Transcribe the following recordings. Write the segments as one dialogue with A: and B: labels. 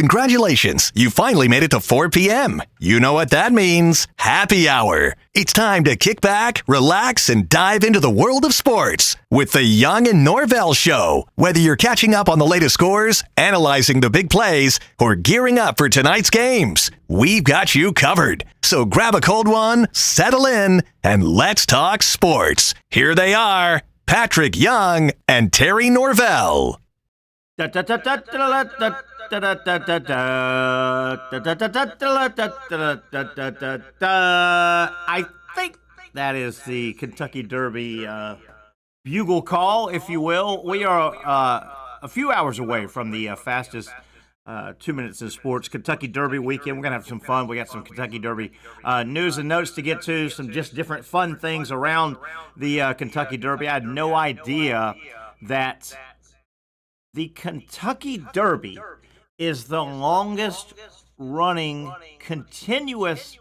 A: Congratulations, you finally made it to 4 p.m. You know what that means. Happy hour. It's time to kick back, relax, and dive into the world of sports with the Young Norvelle Show. Whether you're catching up on the latest scores, analyzing the big plays, or gearing up for tonight's games, we've got you covered. So grab a cold one, settle in, and let's talk sports. Here they are, Patrick Young and Terry Norvelle.
B: I think that is the Kentucky Derby bugle call, if you will. We are a few hours away from the fastest 2 minutes in sports, Kentucky Derby weekend. We're going to have some fun. We got some Kentucky Derby news and notes to get to, some just different fun things around the Kentucky Derby. I had no idea that the Kentucky Derby is the longest running continuous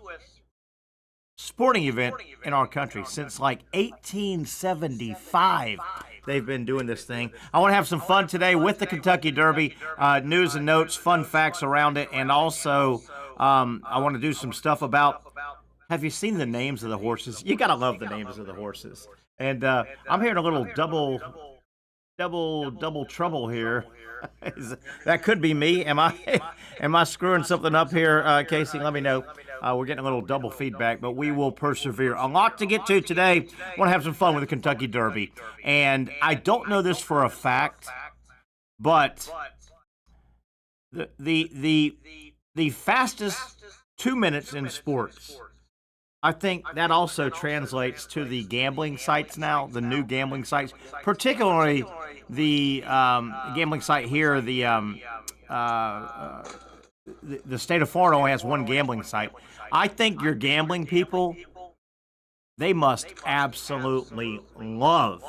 B: sporting event in our country since like 1875. They've been doing this thing. I want to have some fun today with the Kentucky Derby, news and notes, fun facts around it, and also I want to do some stuff about, have you seen the names of the horses? You got to love the names of the horses. And I'm hearing a little double trouble here. That could be me. Am I screwing something up here, Casey? Let me know. We're getting a little double feedback, but we will persevere. A lot to get to today. I want to have some fun with the Kentucky Derby. And I don't know this for a fact, but the fastest 2 minutes in sports, I think that also translates to the gambling sites now, the new gambling sites, particularly the gambling site here, the state of Florida only has one gambling site. I think your gambling people, they must absolutely love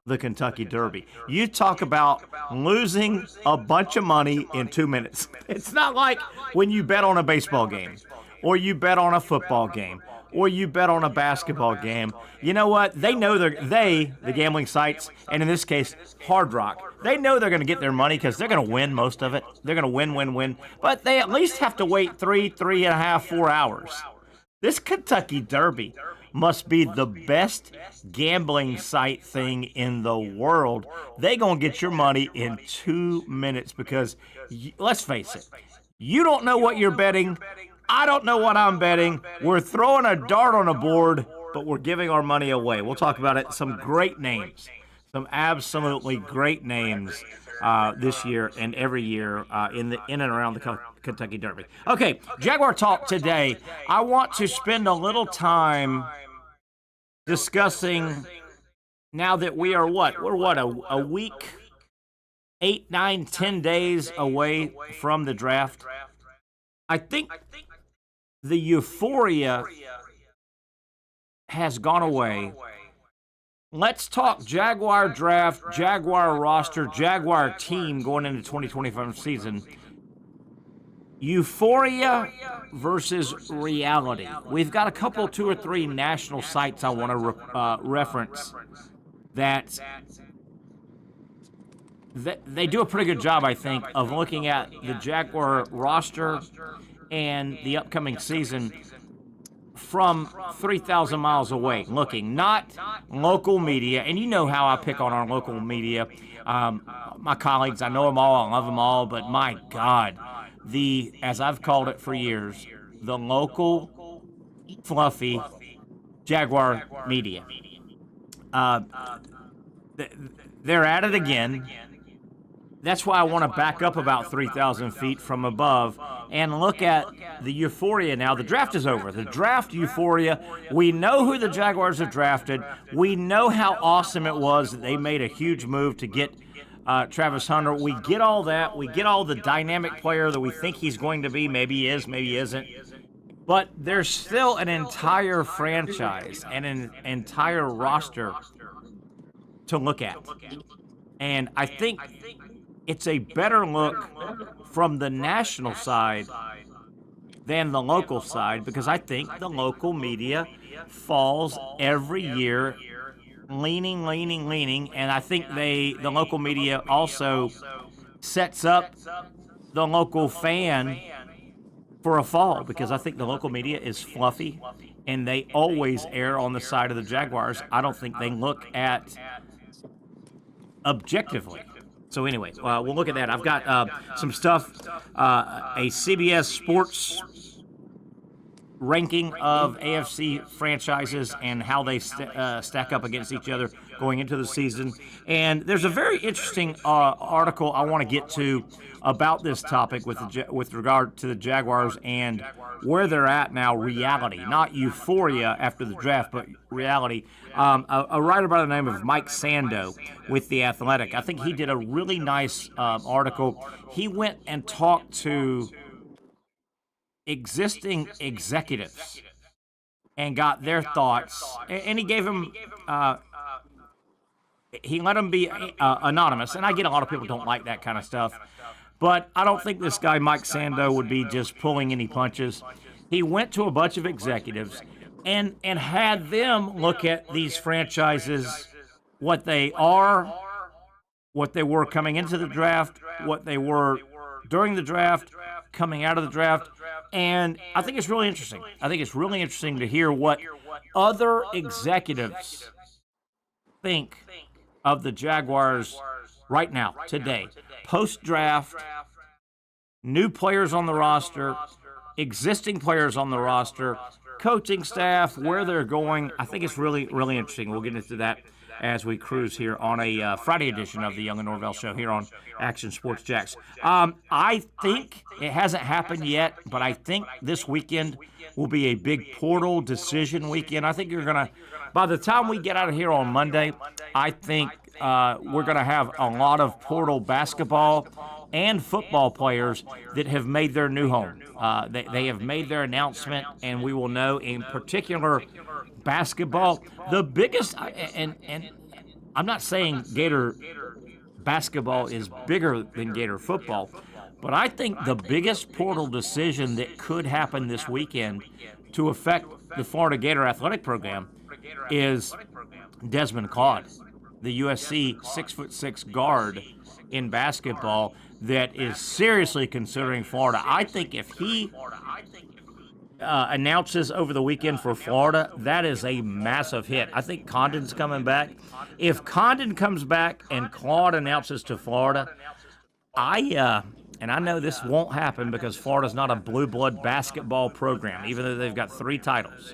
B: the Kentucky Derby. You talk about losing a bunch of money in 2 minutes. It's not like when you bet on a baseball game or you bet on a football game or you bet on a basketball game. You know what? They know the gambling sites, and in this case, Hard Rock, they know they're going to get their money because they're going to win most of it. They're going to win. But they at least have to wait 3.5, 4 hours. This Kentucky Derby must be the best gambling site thing in the world. They're going to get your money in 2 minutes because, let's face it, you don't know what you're betting. I don't know what I'm betting. We're throwing a dart on a board, but we're giving our money away. We'll talk about it. Some great names, some absolutely great names this year and every year in and around the Kentucky Derby. Okay, Jaguar talk today. I want to spend a little time discussing, now that we are a week, 8, 9, 10 days away from the draft. I think the euphoria has gone away. Let's talk Jaguar draft, Jaguar roster, Jaguar team going into 2025 season. Euphoria versus reality. We've got a couple, 2 or 3 national sites I want to reference that they do a pretty good job, I think, of looking at the Jaguar roster and the upcoming season from 3,000 miles away looking, not local media. And you know how I pick on our local media. My colleagues, I know them all, I love them all, but my God, as I've called it for years, the local fluffy Jaguar media. They're at it again. That's why I want to back up about 3,000 feet from above and look at the euphoria now. The draft is over. The draft euphoria. We know who the Jaguars have drafted. We know how awesome it was that they made a huge move to get Travis Hunter. We get all that. We get all the dynamic player that we think he's going to be. Maybe he is, maybe he isn't. But there's still an entire franchise and an entire roster to look at. And I think it's a better look from the national side than the local side, because I think the local media falls every year leaning, and I think the local media also sets up the local fan for a fall, because I think the local media is fluffy and they always err on the side of the Jaguars. I don't think they look at objectively. So anyway, we'll look at that. I've got some stuff, a CBS Sports ranking of AFC franchises and how they stack up against each other going into the season. And there's a very interesting article I want to get to about this topic with regard to the Jaguars and where they're at now, reality, not euphoria after the draft, but reality. A writer by the name of Mike Sando with The Athletic, I think he did a really nice article. He went and talked to existing executives and got their thoughts, and he gave them he let them be anonymous. And I get a lot of people don't like that kind of stuff, but I don't think this guy Mike Sando would be just pulling any punches. He went to a bunch of executives and had them look at these franchises, what they are, what they were coming into the draft, what they were during the draft, coming out of the draft. And I think it's really interesting. I think it's really interesting to hear what other executives think of the Jaguars right now, today. Post-draft, new players on the roster, existing players on the roster, coaching staff, where they're going. I think it's really, really interesting. We'll get into that as we cruise here on a Friday edition of the Young and Norvelle Show here on Action Sports Jacks. I think it hasn't happened yet, but I think this weekend will be a big portal decision weekend. I think you're going to, by the time we get out of here on Monday, I think we're going to have a lot of portal basketball and football players that have made their new home. They have made their announcement, and we will know in particular basketball. The biggest, and I'm not saying Gator basketball is bigger than Gator football, but I think the biggest portal decision that could happen this weekend to affect the Florida Gator athletic program is Desmond Claude, the USC 6'6" guard in basketball that is seriously considering Florida. I think if he announces over the weekend for Florida, that is a massive hit. I think Condon's coming back. If Condon comes back and Claude announces to Florida, and I know this won't happen because Florida's not a blue blood basketball program, even though they've got 3 titles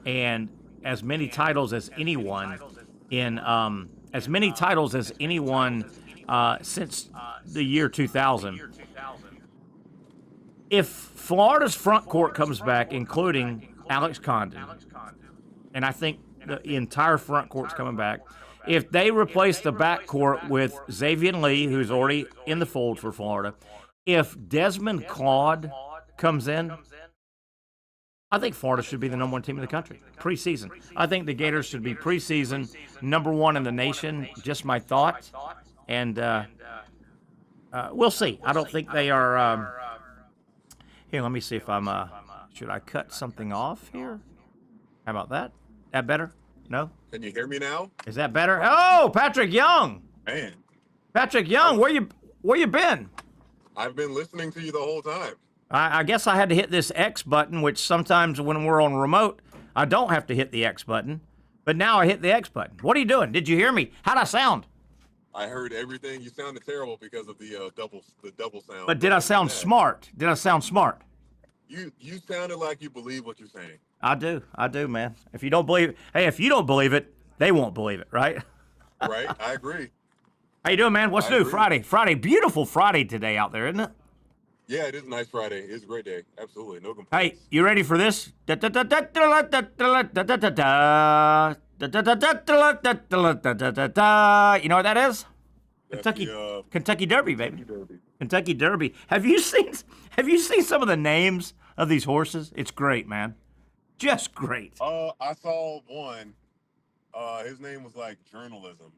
B: and as many titles as anyone since the year 2000. If Florida's front court comes back, including Alex Condon, and I think the entire front court's coming back, if they replace the back court with Xavier Lee, who's already in the fold for Florida, if Desmond Claude comes in, I think Florida should be the number 1 team in the country, preseason. I think the Gators should be preseason number 1 in the nation, just my thought. And we'll see. I don't think they are... Here, let me see if I'm... should I cut something off here? How about that? That better? No?
C: Can you hear me now?
B: Is that better? Oh, Patrick Young!
C: Man.
B: Patrick Young, where you been?
C: I've been listening to you the whole time.
B: I guess I had to hit this X button, which sometimes when we're on remote, I don't have to hit the X button. But now I hit the X button. What are you doing? Did you hear me? How'd I sound?
C: I heard everything. You sounded terrible because of the double sound.
B: But did I sound smart? Did I sound smart?
C: You sounded like you believe what you're saying.
B: I do, man. If you don't believe it, they won't believe it, right?
C: Right, I agree.
B: How you doing, man? What's new? Friday, beautiful Friday today out there, isn't it?
C: Yeah, it is a nice Friday. It's a great day. Absolutely, no complaints.
B: Hey, you ready for this? You know what that is? Kentucky Derby, baby. Kentucky Derby. Have you seen some of the names of these horses? It's great, man. Just great.
C: I saw one. His name was like journalism.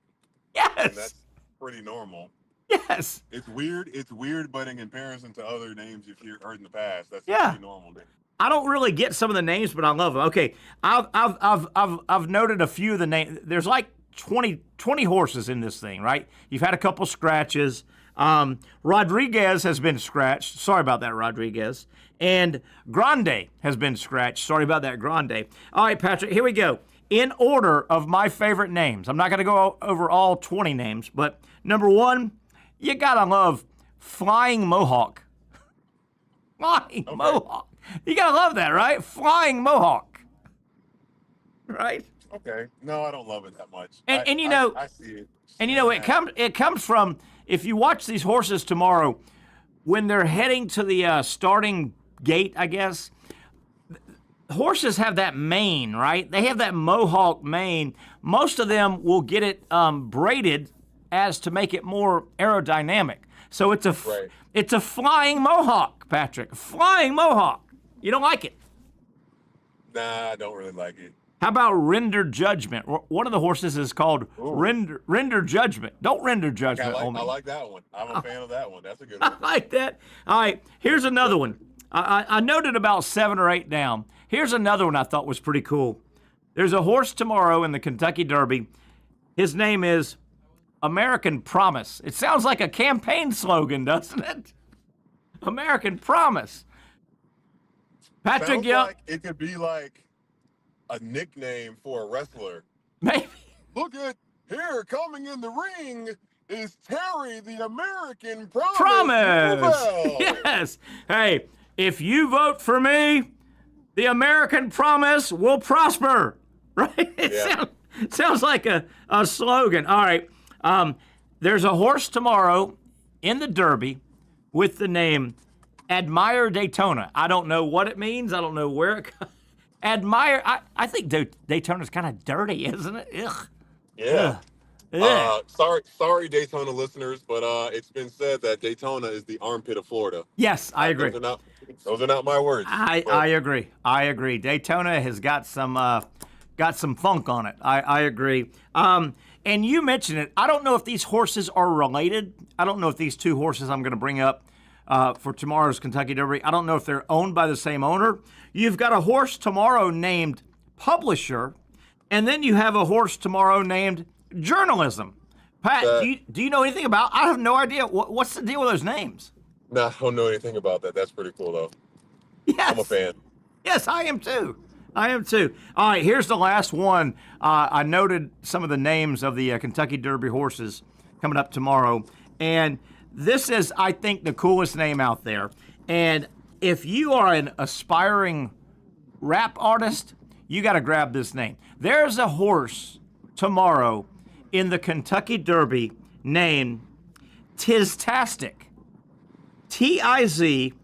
B: Yes.
C: And that's pretty normal.
B: Yes.
C: It's weird, but in comparison to other names you've heard in the past, that's pretty normal.
B: I don't really get some of the names, but I love them. Okay, I've noted a few of the names. There's like 20 horses in this thing, right? You've had a couple scratches. Rodriguez has been scratched. Sorry about that, Rodriguez. And Grande has been scratched. Sorry about that, Grande. All right, Patrick, here we go. In order of my favorite names. I'm not going to go over all 20 names, but number 1, you got to love Flying Mohawk. Flying Mohawk. You got to love that, right? Flying Mohawk. Right?
C: Okay. No, I don't love it that much.
B: And you know,
C: I see it.
B: And you know, it comes from, if you watch these horses tomorrow, when they're heading to the starting gate, I guess, horses have that mane, right? They have that mohawk mane. Most of them will get it braided as to make it more aerodynamic. So it's a flying mohawk, Patrick. Flying mohawk. You don't like it?
C: Nah, I don't really like it.
B: How about Render Judgment? One of the horses is called Render Judgment. Don't render judgment on me.
C: I like that one. I'm a fan of that one. That's a good one.
B: I like that. All right, here's another one. I noted about 7 or 8 down. Here's another one I thought was pretty cool. There's a horse tomorrow in the Kentucky Derby. His name is American Promise. It sounds like a campaign slogan, doesn't it? American Promise. Patrick Young.
C: Like it could be like a nickname for a wrestler.
B: Maybe.
C: Look at here, coming in the ring is Terry, the American Promise.
B: Yes. Hey, if you vote for me, the American Promise will prosper. Right? It sounds like a slogan. All right. There's a horse tomorrow in the Derby with the name Admire Daytona. I don't know what it means. I don't know where it comes. Admire. I think Daytona's kind of dirty, isn't it? Ugh.
C: Yeah.
B: Ugh.
C: Sorry, Daytona listeners, but it's been said that Daytona is the armpit of Florida.
B: Yes, I agree.
C: Those are not my words.
B: I agree. I agree. Daytona has got some funk on it. I agree. And you mentioned it. I don't know if these horses are related. I don't know if these two horses I'm going to bring up for tomorrow's Kentucky Derby, I don't know if they're owned by the same owner. You've got a horse tomorrow named Publisher, and then you have a horse tomorrow named Journalism. Pat, do you know anything about? I have no idea. What's the deal with those names?
C: No, I don't know anything about that. That's pretty cool, though.
B: Yes.
C: I'm a fan.
B: Yes, I am too. All right, here's the last one. I noted some of the names of the Kentucky Derby horses coming up tomorrow, and this is, I think, the coolest name out there. And if you are an aspiring rap artist, you got to grab this name. There's a horse tomorrow in the Kentucky Derby named Tiztastic. Tiztastic.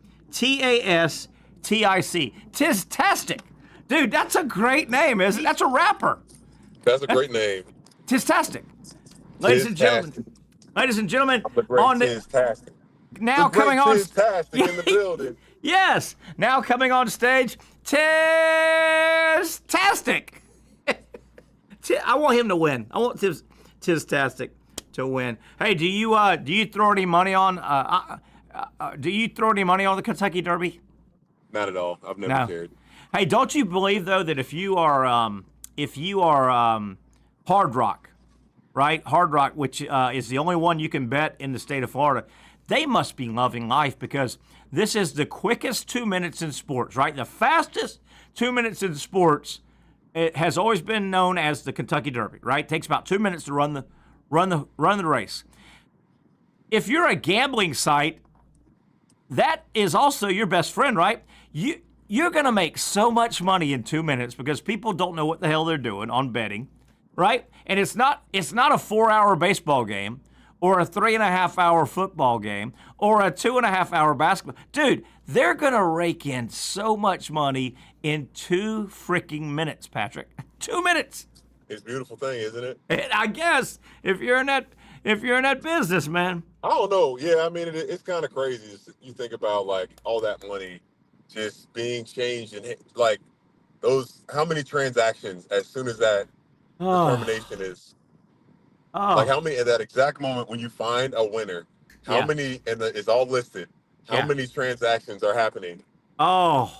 B: Tiztastic. Dude, that's a great name, isn't it? That's a rapper.
C: That's a great name.
B: Tiztastic. Ladies and gentlemen,
C: on Tiztastic.
B: Now coming on
C: Tiztastic in the building.
B: Yes, now coming on stage, Tiztastic. I want him to win. I want Tiztastic to win. Hey, do you throw any money on the Kentucky Derby?
C: Not at all. I've never cared.
B: Hey, don't you believe though that if you are Hard Rock, right? Hard Rock, which is the only one you can bet in the state of Florida, they must be loving life because this is the quickest 2 minutes in sports, right? The fastest 2 minutes in sports. It has always been known as the Kentucky Derby, right? It takes about 2 minutes to run the race. If you're a gambling site, that is also your best friend, right? You're going to make so much money in 2 minutes because people don't know what the hell they're doing on betting, right? And it's not a 4-hour baseball game or a 3.5-hour football game or a 2.5-hour basketball. Dude, they're going to rake in so much money in 2 freaking minutes, Patrick. 2 minutes.
C: It's a beautiful thing, isn't it?
B: And I guess if you're in that business, man.
C: I don't know. Yeah, I mean, it's kind of crazy. You think about like all that money just being changed and like those, how many transactions as soon as that determination is. Like how many at that exact moment when you find a winner, how many, and it's all listed, how many transactions are happening?
B: Oh.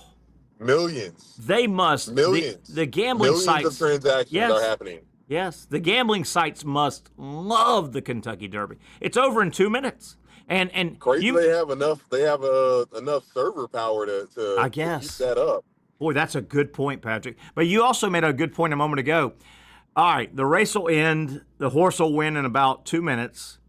C: Millions.
B: They must.
C: Millions.
B: The gambling
C: Millions
B: sites.
C: of transactions are happening.
B: Yes, the gambling sites must love the Kentucky Derby. It's over in 2 minutes. And
C: Crazy they have enough enough server power
B: I
C: to keep
B: guess.
C: that up.
B: Boy, that's a good point, Patrick. But you also made a good point a moment ago. All right, the race will end. The horse will win in about 2 minutes.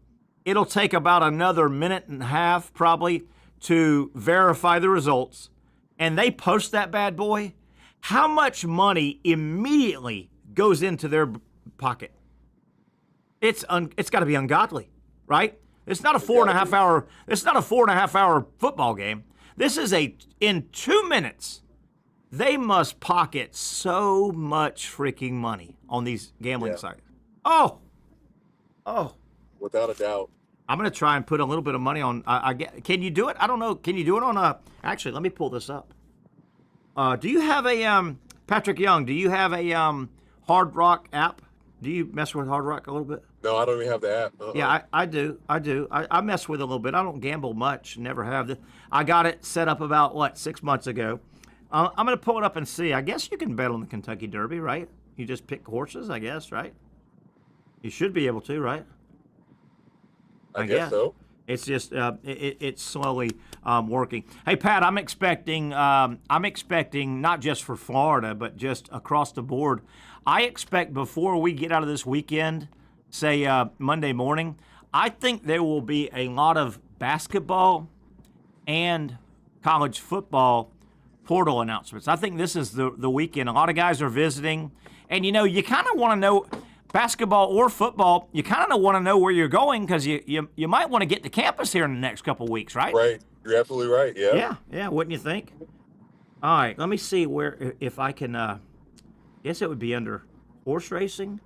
B: It'll take about another minute and a half probably to verify the results. And they post that bad boy. How much money immediately goes into their pocket? It's got to be ungodly, right? It's not a 4.5 hour. It's not a 4.5 hour football game. This is in 2 minutes. They must pocket so much freaking money on these gambling sites. Oh,
C: Without a doubt.
B: I'm gonna try and put a little bit of money on. Can you do it? I don't know. Can you do it on Actually, let me pull this up. Do you have a Patrick Young? Do you have a Hard Rock app? Do you mess with Hard Rock a little bit?
C: No, I don't even have the app.
B: Yeah, I do. I mess with it a little bit. I don't gamble much. Never have. I got it set up about 6 months ago. I'm going to pull it up and see. I guess you can bet on the Kentucky Derby, right? You just pick horses, I guess, right? You should be able to, right?
C: I guess so.
B: It's just it's slowly working. Hey, Pat, I'm expecting not just for Florida, but just across the board. I expect before we get out of this weekend, say Monday morning, I think there will be a lot of basketball and college football portal announcements. I think this is the weekend. A lot of guys are visiting. And, you kind of want to know, basketball or football, you kind of want to know where you're going because you might want to get to campus here in the next couple of weeks, right?
C: Right. You're absolutely right, yeah.
B: Yeah, wouldn't you think? All right, let me see if I can, guess it would be under horse racing,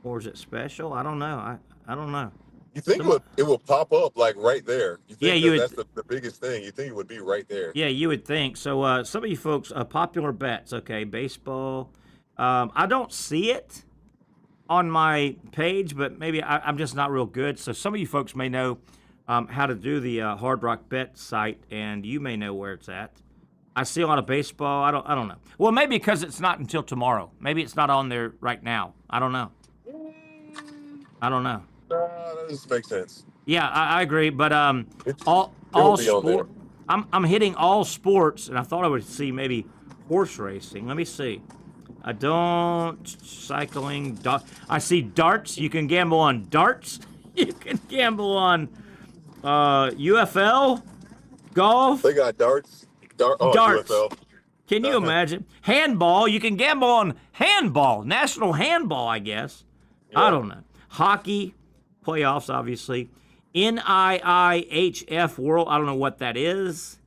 B: or is it special? I don't know. I don't know.
C: You think it will pop up right there? You think
B: yeah,
C: that's the biggest thing? You think it would be right there?
B: Yeah, you would think. So some of you folks, popular bets, okay, baseball. I don't see it on my page, but maybe I'm just not real good. So some of you folks may know how to do the Hard Rock Bet site, and you may know where it's at. I see a lot of baseball. I don't know. Well, maybe because it's not until tomorrow. Maybe it's not on there right now. I don't know.
C: That doesn't make sense.
B: Yeah, I agree. But all
C: be on there.
B: sport. I'm hitting all sports, and I thought I would see maybe horse racing. Let me see. I don't cycling. I see darts. You can gamble on darts. You can gamble on UFL, golf.
C: They got darts.
B: Darts.
C: UFL.
B: Can you imagine? Handball. You can gamble on handball. National handball, I guess.
C: Yeah.
B: I don't know. Hockey, playoffs, obviously. NIIHF World. I don't know what that is.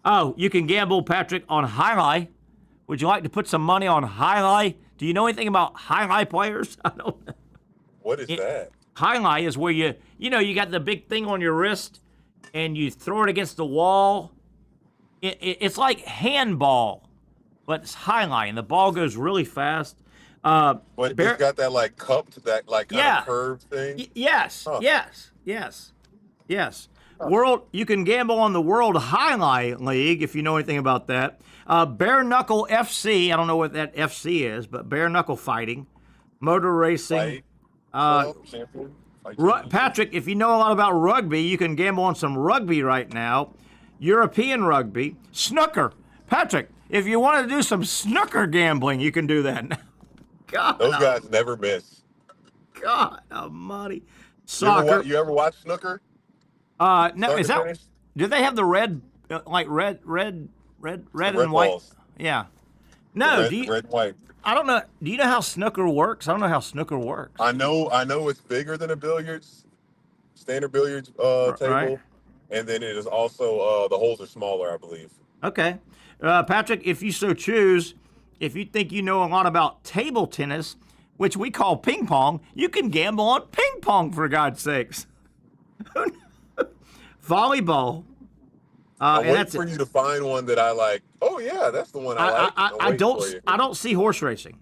B: Oh, you can gamble, Patrick, on highlight. Would you like to put some money on highlight? Do you know anything about highlight players? I don't know.
C: What is that?
B: Highlight is where you got the big thing on your wrist and you throw it against the wall. It's like handball, but it's highlight, and the ball goes really fast.
C: But it's got that cupped, that kind of curved thing?
B: Yes,
C: huh.
B: yes. You can gamble on the World Highlight League if you know anything about that. Bare Knuckle FC, I don't know what that FC is, but bare knuckle fighting, motor racing. Patrick, if you know a lot about rugby, you can gamble on some rugby right now. European rugby, snooker. Patrick, if you want to do some snooker gambling, you can do that now. God,
C: those guys never miss.
B: God almighty. Soccer.
C: You ever watch snooker?
B: No,
C: Start
B: is
C: to
B: that?
C: finish?
B: Do they have the red and white?
C: balls.
B: Yeah. No.
C: Red,
B: do you?
C: red and white.
B: I don't know. Do you know how snooker works? I don't know how snooker works.
C: I know it's bigger than a standard billiards table,
B: right.
C: And then it is also the holes are smaller, I believe.
B: Okay, Patrick, if you so choose, if you think you know a lot about table tennis, which we call ping pong, you can gamble on ping pong for God's sakes. Volleyball.
C: I'm waiting for you to find one that I like. Oh yeah, that's the one I like.
B: I don't see horse racing.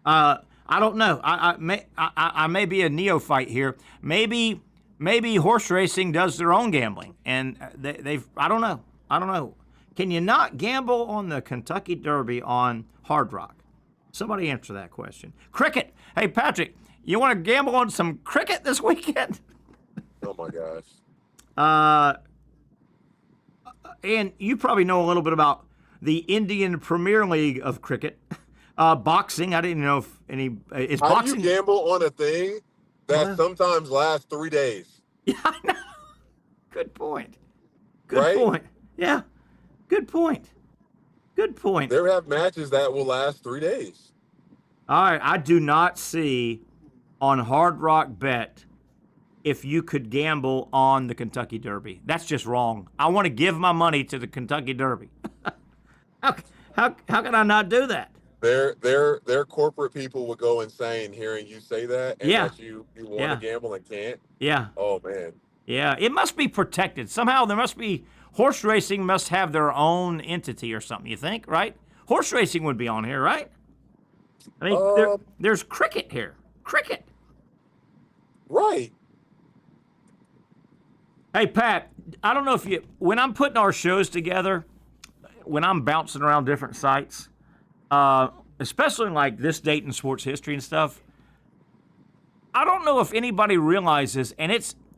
B: I don't know. I may be a neophyte here. Maybe horse racing does their own gambling, and they've. I don't know. Can you not gamble on the Kentucky Derby on Hard Rock? Somebody answer that question. Cricket. Hey, Patrick, you want to gamble on some cricket this weekend?
C: Oh my gosh.
B: And you probably know a little bit about the Indian Premier League of cricket. Boxing. I didn't know if any is
C: How
B: boxing.
C: do you gamble on a thing that sometimes lasts 3 days?
B: Yeah, I know. Good point. Good
C: Right?
B: point. Yeah. Good point. Good point.
C: They have matches that will last 3 days.
B: All right. I do not see on Hard Rock Bet if you could gamble on the Kentucky Derby. That's just wrong. I want to give my money to the Kentucky Derby. How can I not do that?
C: Their corporate people would go insane hearing you say that, and
B: Yeah.
C: that you want to gamble and can't.
B: Yeah.
C: Oh man.
B: Yeah. It must be protected. Somehow there must be, horse racing must have their own entity or something, you think, right? Horse racing would be on here, right? I mean, there's cricket here. Cricket.
C: Right.
B: Hey, Pat, I don't know if when I'm putting our shows together, when I'm bouncing around different sites, especially like this date in sports history and stuff, I don't know if anybody realizes, and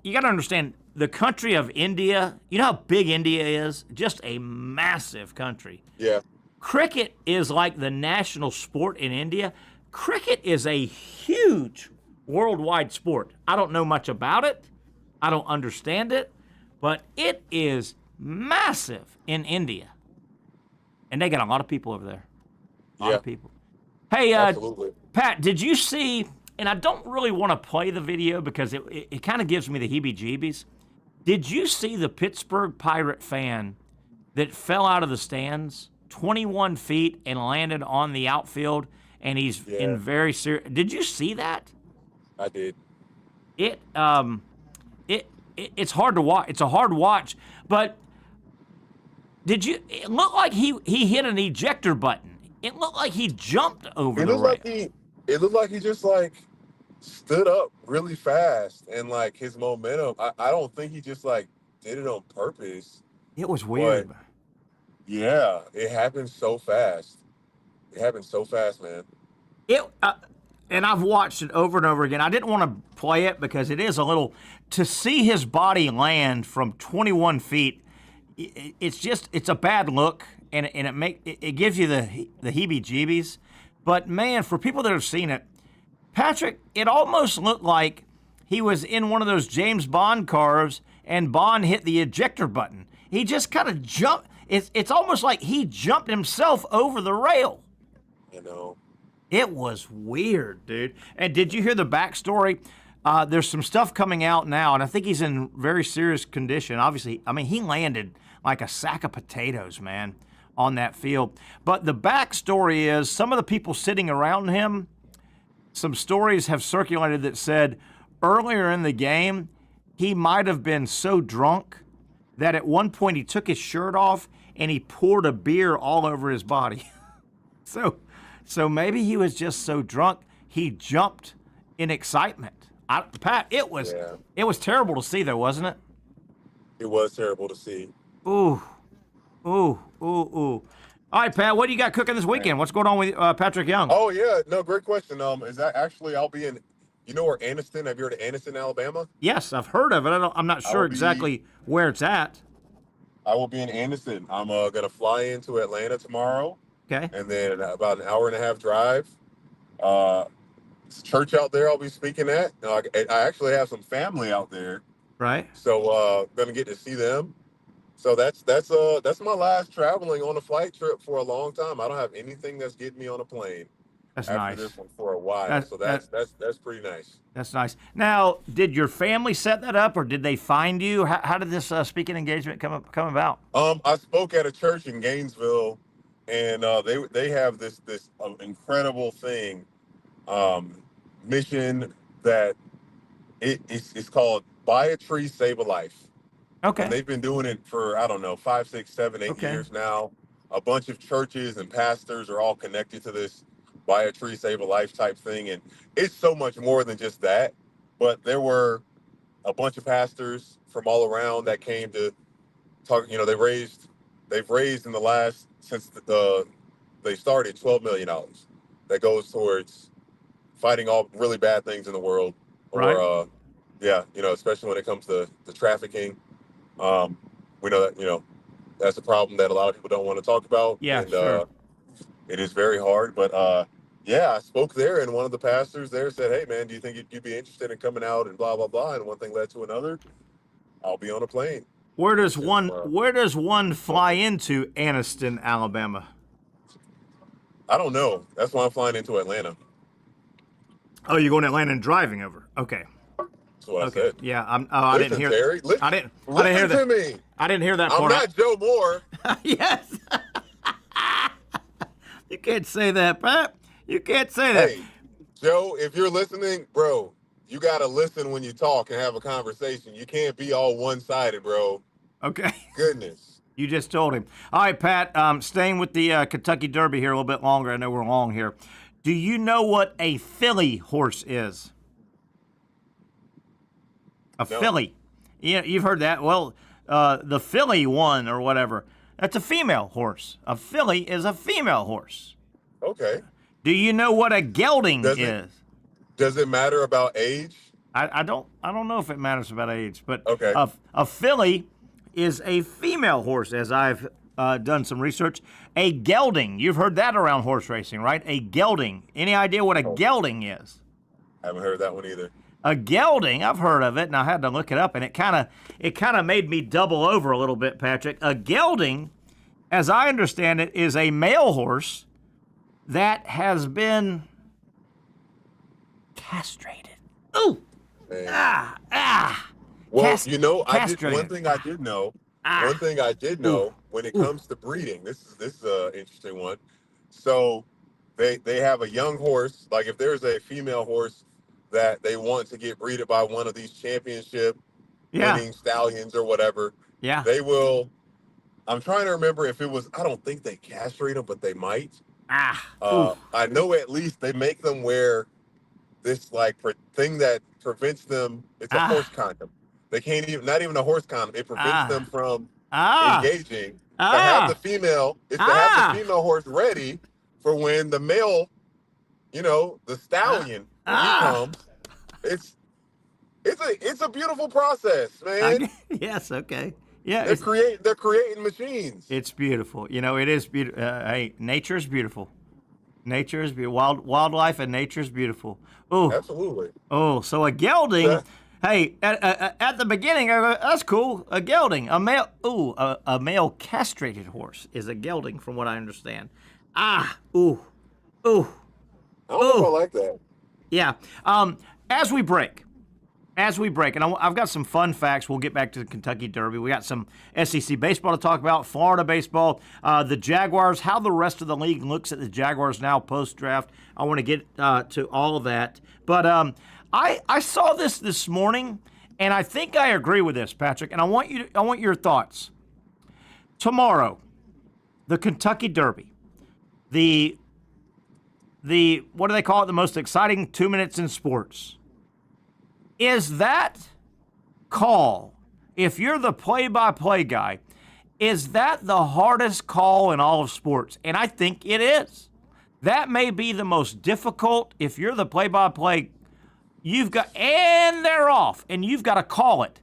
B: you got to understand, the country of India, you know how big India is? Just a massive country.
C: Yeah.
B: Cricket is like the national sport in India. Cricket is a huge worldwide sport. I don't know much about it. I don't understand it, but it is massive in India. And they got a lot of people over there. A lot of people. Hey,
C: Absolutely.
B: Pat, did you see, and I don't really want to play the video because it kind of gives me the heebie-jeebies. Did you see the Pittsburgh Pirate fan that fell out of the stands 21 feet and landed on the outfield, and he's in very serious... Did you see that?
C: I did.
B: It's hard to watch. It's a hard watch, but it looked like he hit an ejector button. It looked like he jumped over the rail.
C: It looked like he just like stood up really fast, and like his momentum, I don't think he just like did it on purpose.
B: It was weird.
C: But, yeah, it happened so fast. It happened so fast, man.
B: And I've watched it over and over again. I didn't want to play it because it is a little, to see his body land from 21 feet, it's a bad look, and it gives you the heebie-jeebies. But man, for people that have seen it, Patrick, it almost looked like he was in one of those James Bond cars and Bond hit the ejector button. He just kind of jumped. It's almost like he jumped himself over the rail.
C: You know.
B: It was weird, dude. And did you hear the backstory? There's some stuff coming out now, and I think he's in very serious condition. Obviously, I mean, he landed like a sack of potatoes, man, on that field. But the backstory is some of the people sitting around him, some stories have circulated that said earlier in the game, he might have been so drunk that at one point he took his shirt off and he poured a beer all over his body. So maybe he was just so drunk he jumped in excitement. Pat, it was terrible to see, though, wasn't it?
C: It was terrible to see.
B: Ooh. All right, Pat, what do you got cooking this weekend? What's going on with Patrick Young?
C: Oh yeah, no, great question. Is that actually I'll be in? You know where Anniston? Have you heard of Anniston, Alabama?
B: Yes, I've heard of it. I'm not sure exactly where it's at.
C: I will be in Anniston. I'm gonna fly into Atlanta tomorrow.
B: Okay.
C: And then about an hour and a half drive. It's a church out there I'll be speaking at. I actually have some family out there.
B: Right.
C: So gonna get to see them. So that's my last traveling on a flight trip for a long time. I don't have anything that's getting me on a plane.
B: That's
C: after
B: nice.
C: This one for a while. So that's pretty nice.
B: That's nice. Now, did your family set that up, or did they find you? How did this speaking engagement come about?
C: I spoke at a church in Gainesville, and they have this incredible thing, mission that it's called Buy a Tree, Save a Life.
B: Okay.
C: And they've been doing it for, I don't know, 5, 6, 7, 8 years now. A bunch of churches and pastors are all connected to this Buy a Tree, Save a Life type thing. And it's so much more than just that. But there were a bunch of pastors from all around that came to talk. You know, they've raised in the last, since they started, $12 million. that goes towards fighting all really bad things in the world, or
B: Right.
C: yeah, especially when it comes to the trafficking. We know that that's a problem that a lot of people don't want to talk about,
B: Yeah,
C: and
B: sure.
C: it is very hard. But yeah, I spoke there, and one of the pastors there said, "Hey, man, do you think you'd be interested in coming out?" And blah blah blah. And one thing led to another. I'll be on a plane
B: Where
C: pretty
B: does
C: soon.
B: one fly into Anniston, Alabama?
C: I don't know. That's why I'm flying into Atlanta.
B: Oh, you're going to Atlanta and driving over. Okay.
C: That's what I
B: Okay.
C: said.
B: Yeah. I didn't
C: Listen,
B: hear.
C: Terry.
B: I didn't. I didn't hear
C: Listen
B: that.
C: to me.
B: I didn't hear that
C: I'm
B: part.
C: not Joe Moore.
B: Yes. You can't say that, Pat. You can't say that.
C: Hey, Joe, if you're listening, bro, you gotta listen when you talk and have a conversation. You can't be all one-sided, bro.
B: Okay.
C: Goodness.
B: You just told him. All right, Pat. Staying with the Kentucky Derby here a little bit longer. I know we're long here. Do you know what a filly horse is? A
C: No.
B: filly. Yeah, you've heard that. Well, the filly one or whatever. That's a female horse. A filly is a female horse.
C: Okay.
B: Do you know what a gelding is?
C: Does it matter about age?
B: I don't know if it matters about age, but
C: Okay.
B: a filly is a female horse, as I've done some research. A gelding, you've heard that around horse racing, right? A gelding. Any idea what a gelding is?
C: Haven't heard that one either.
B: A gelding, I've heard of it, and I had to look it up, and it kind of made me double over a little bit, Patrick. A gelding, as I understand it, is a male horse that has been castrated. Ooh.
C: Man.
B: Well,
C: one thing I did know. One thing I did know
B: Ooh.
C: when it comes to breeding. This is an interesting one. So they have a young horse. Like if there's a female horse that they want to get breeded by one of these championship winning stallions or whatever, they will. I'm trying to remember if it was. I don't think they castrate them, but they might. I know at least they make them wear this thing that prevents them. It's a horse condom. They can't even, not even a horse condom. It prevents them from engaging. To have the female, to have the female horse ready for when the male, the stallion, when he comes. It's a beautiful process, man.
B: Yes. Okay. Yeah.
C: They're creating machines.
B: It's beautiful. It is beautiful. Hey, nature is beautiful. Nature is beautiful. Wildlife and nature is beautiful. Oh,
C: absolutely.
B: Oh, so a gelding. Hey, at the beginning, I go, that's cool. A gelding, a male. Ooh, a male castrated horse is a gelding, from what I understand. Ooh.
C: I don't know if I like that.
B: Yeah. As we break, and I've got some fun facts. We'll get back to the Kentucky Derby. We got some SEC baseball to talk about, Florida baseball, the Jaguars, how the rest of the league looks at the Jaguars now post-draft. I want to get to all of that. But I saw this morning, and I think I agree with this, Patrick, and I want your thoughts. Tomorrow, the Kentucky Derby, the what do they call it? The most exciting 2 minutes in sports. Is that call, if you're the play-by-play guy, is that the hardest call in all of sports? And I think it is. That may be the most difficult. If you're the play-by-play, and they're off, and you've got to call it.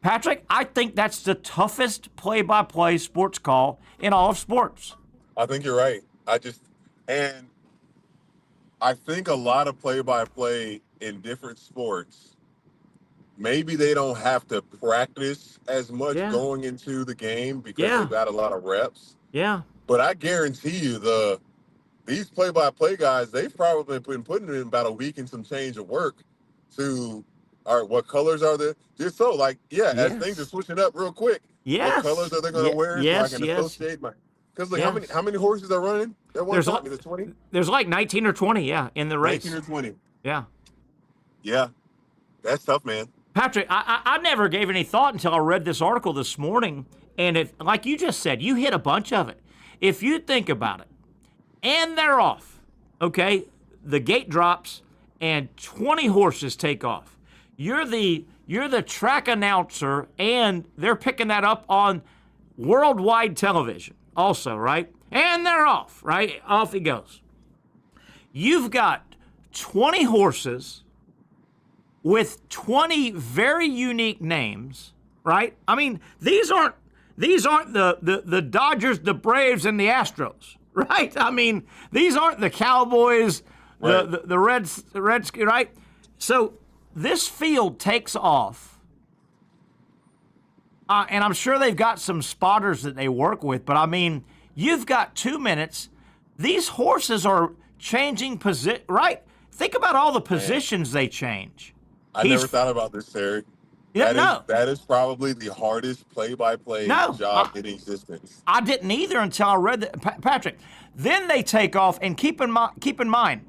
B: Patrick, I think that's the toughest play-by-play sports call in all of sports.
C: I think you're right. I think a lot of play-by-play in different sports, maybe they don't have to practice as much going into the game because they've got a lot of reps.
B: Yeah.
C: But I guarantee you these play-by-play guys, they've probably been putting in about a week and some change of work to, all right, what colors are there? Just so, as things are switching up real quick, what colors are they going to wear so I can associate my... Because how many horses are running? There's 20?
B: There's like 19 or 20, in the race.
C: 19 or 20.
B: Yeah.
C: Yeah. That's tough, man.
B: Patrick, I never gave any thought until I read this article this morning. And if, like you just said, you hit a bunch of it. If you think about it, and they're off, okay, the gate drops and 20 horses take off. You're the track announcer, and they're picking that up on worldwide television also, right? And they're off, right? Off he goes. You've got 20 horses with 20 very unique names, right? I mean, these aren't the Dodgers, the Braves, and the Astros, right? I mean, these aren't the Cowboys,
C: Right.
B: the Reds, right? So this field takes off, and I'm sure they've got some spotters that they work with, but I mean, you've got 2 minutes. These horses are changing position, right? Think about all the positions they change.
C: I never thought about this, Terry.
B: Yeah,
C: That is probably the hardest play-by-play job in existence.
B: I didn't either until I read that, Patrick. Then they take off, and keep in mind,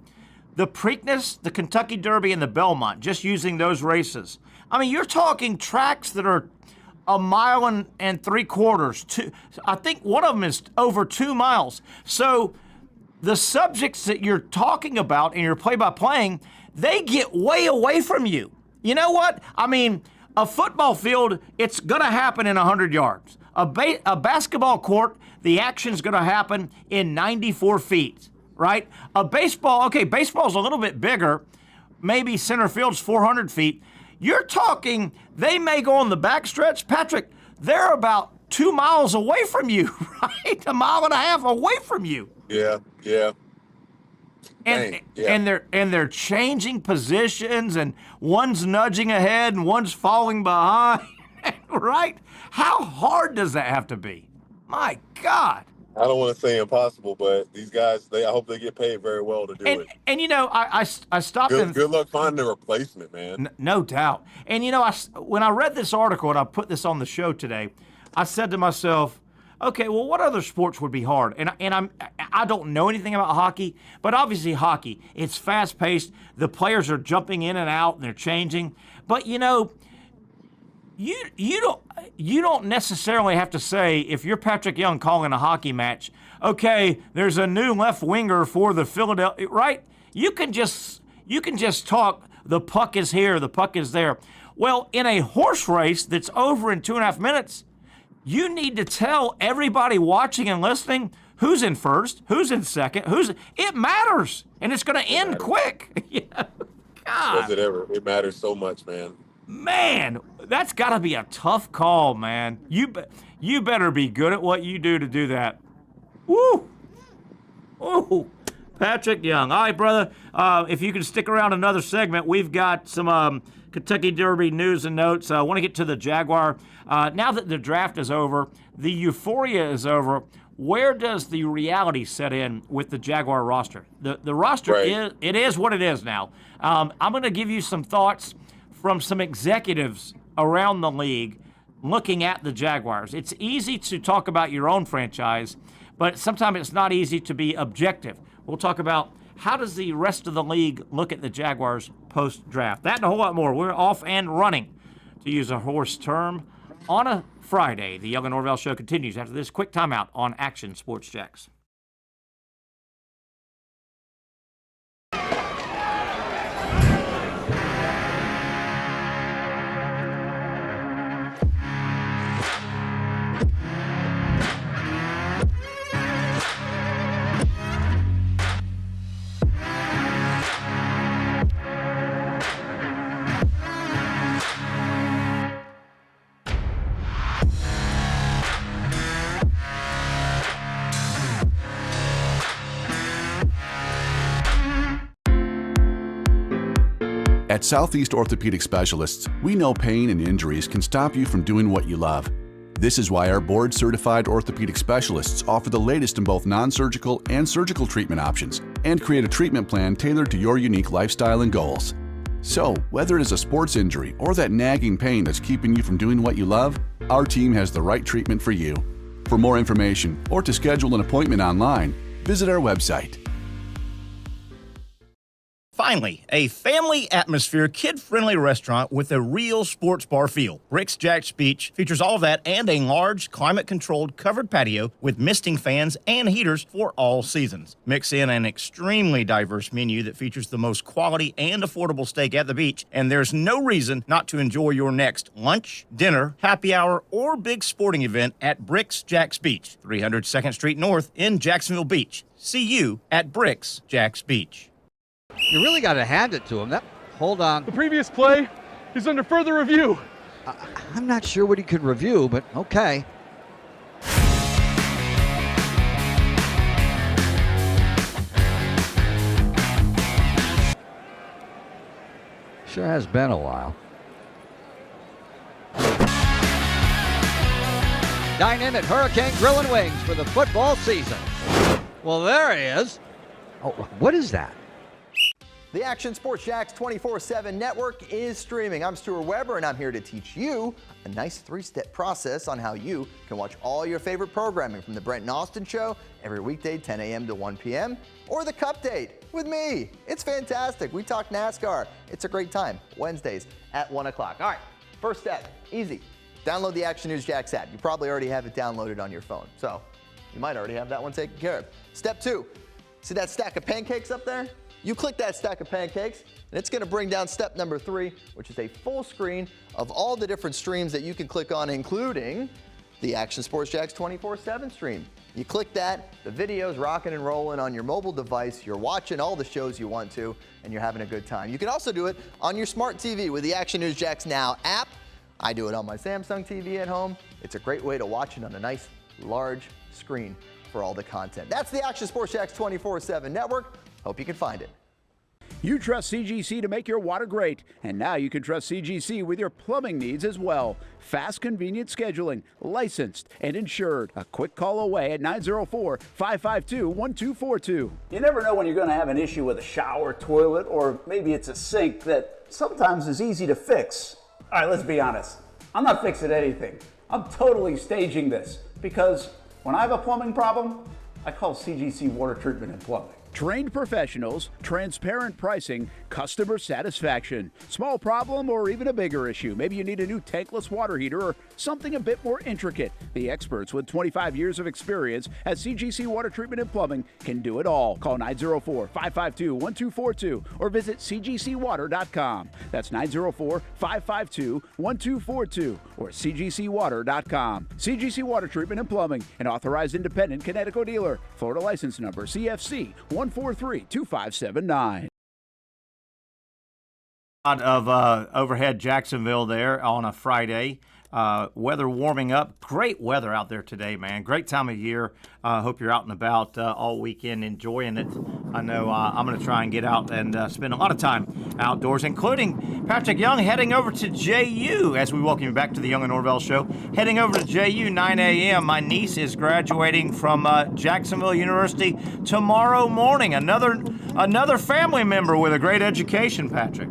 B: the Preakness, the Kentucky Derby, and the Belmont, just using those races. I mean, you're talking tracks that are 1.75 miles. I think one of them is over 2 miles. So the subjects that you're talking about in your play-by-playing, they get way away from you. You know what? I mean, a football field, it's going to happen in 100 yards. A basketball court, the action's going to happen in 94 feet, right? A baseball, okay, baseball's a little bit bigger. Maybe center field's 400 feet. You're talking, they may go on the backstretch. Patrick, they're about 2 miles away from you, right? 1.5 miles away from you.
C: Yeah.
B: And they're changing positions, and one's nudging ahead and one's falling behind, right? How hard does that have to be? My God.
C: I don't want to say impossible, but these guys, I hope they get paid very well to do it.
B: And you know, I stopped.
C: Good luck finding a replacement, man.
B: No doubt. And you know, when I read this article and I put this on the show today, I said to myself, okay, well, what other sports would be hard? And I don't know anything about hockey, but obviously hockey, it's fast-paced. The players are jumping in and out and they're changing. But you know, you don't necessarily have to say, if you're Patrick Young calling a hockey match, okay, there's a new left winger for the Philadelphia, right? You can just talk, the puck is here, the puck is there. Well, in a horse race that's over in 2.5 minutes, you need to tell everybody watching and listening who's in first, who's in second, it matters, and it's going to end quick. Yeah. God.
C: Does it ever? It matters so much, man.
B: Man, that's got to be a tough call, man. You better be good at what you do to do that. Woo! Ooh, Patrick Young. All right, brother, if you can stick around another segment, we've got some Kentucky Derby news and notes. I want to get to the Jaguar. Now that the draft is over, the euphoria is over, where does the reality set in with the Jaguar roster? The roster,
C: right.
B: is what it is now. I'm going to give you some thoughts from some executives around the league looking at the Jaguars. It's easy to talk about your own franchise, but sometimes it's not easy to be objective. We'll talk about how does the rest of the league look at the Jaguars post-draft. That and a whole lot more. We're off and running, to use a horse term, on a Friday. The Young Norvelle Show continues after this quick timeout on Action Sports Jacks.
D: At Southeast Orthopedic Specialists, we know pain and injuries can stop you from doing what you love. This is why our board-certified orthopedic specialists offer the latest in both non-surgical and surgical treatment options and create a treatment plan tailored to your unique lifestyle and goals. So, whether it is a sports injury or that nagging pain that's keeping you from doing what you love, our team has the right treatment for you. For more information or to schedule an appointment online, visit our website.
E: Finally, a family atmosphere, kid-friendly restaurant with a real sports bar feel. Bricks Jack's Beach features all of that and a large, climate-controlled covered patio with misting fans and heaters for all seasons. Mix in an extremely diverse menu that features the most quality and affordable steak at the beach, and there's no reason not to enjoy your next lunch, dinner, happy hour, or big sporting event at Bricks Jack's Beach, 300 2nd Street North in Jacksonville Beach. See you at Bricks Jack's Beach.
F: You really got to hand it to him. Hold on.
G: The previous play is under further review.
F: I'm not sure what he could review, but okay. Sure has been a while. Dynamic Hurricane Grill and Wings for the football season. Well, there he is. Oh, what is that?
H: The Action Sports Jax 24/7 network is streaming. I'm Stuart Weber, and I'm here to teach you a nice three-step process on how you can watch all your favorite programming from the Brent and Austin Show every weekday 10 a.m. to 1 p.m. or the Cup Date with me. It's fantastic. We talk NASCAR. It's a great time. Wednesdays at 1 o'clock. All right, first step, easy. Download the Action News Jax app. You probably already have it downloaded on your phone, so you might already have that one taken care of. Step 2, see that stack of pancakes up there? You click that stack of pancakes, and it's going to bring down step number 3, which is a full screen of all the different streams that you can click on, including the Action Sports Jax 24/7 stream. You click that, the video's rocking and rolling on your mobile device, you're watching all the shows you want to, and you're having a good time. You can also do it on your smart TV with the Action News Jax Now app. I do it on my Samsung TV at home. It's a great way to watch it on a nice, large screen for all the content. That's the Action Sports Jax 24/7 network. Hope you can find it.
I: You trust CGC to make your water great, and now you can trust CGC with your plumbing needs as well. Fast, convenient scheduling, licensed and insured. A quick call away at 904-552-1242.
J: You never know when you're going to have an issue with a shower, toilet, or maybe it's a sink that sometimes is easy to fix. All right, let's be honest. I'm not fixing anything. I'm totally staging this because when I have a plumbing problem, I call CGC Water Treatment and Plumbing.
I: Trained professionals, transparent pricing, customer satisfaction. Small problem or even a bigger issue. Maybe you need a new tankless water heater or something a bit more intricate. The experts with 25 years of experience at CGC Water Treatment and Plumbing can do it all. Call 904-552-1242 or visit cgcwater.com. That's 904-552-1242 or cgcwater.com. CGC Water Treatment and Plumbing, an authorized independent Connecticut dealer. Florida license number CFC 1432579.
B: Of overhead Jacksonville there on a Friday. Weather warming up. Great weather out there today, man. Great time of year. Hope you're out and about all weekend enjoying it. I know I'm going to try and get out and spend a lot of time outdoors, including Patrick Young heading over to JU as we welcome you back to the Young Norvelle Show. Heading over to JU 9 a.m. My niece is graduating from Jacksonville University tomorrow morning. Another family member with a great education, Patrick.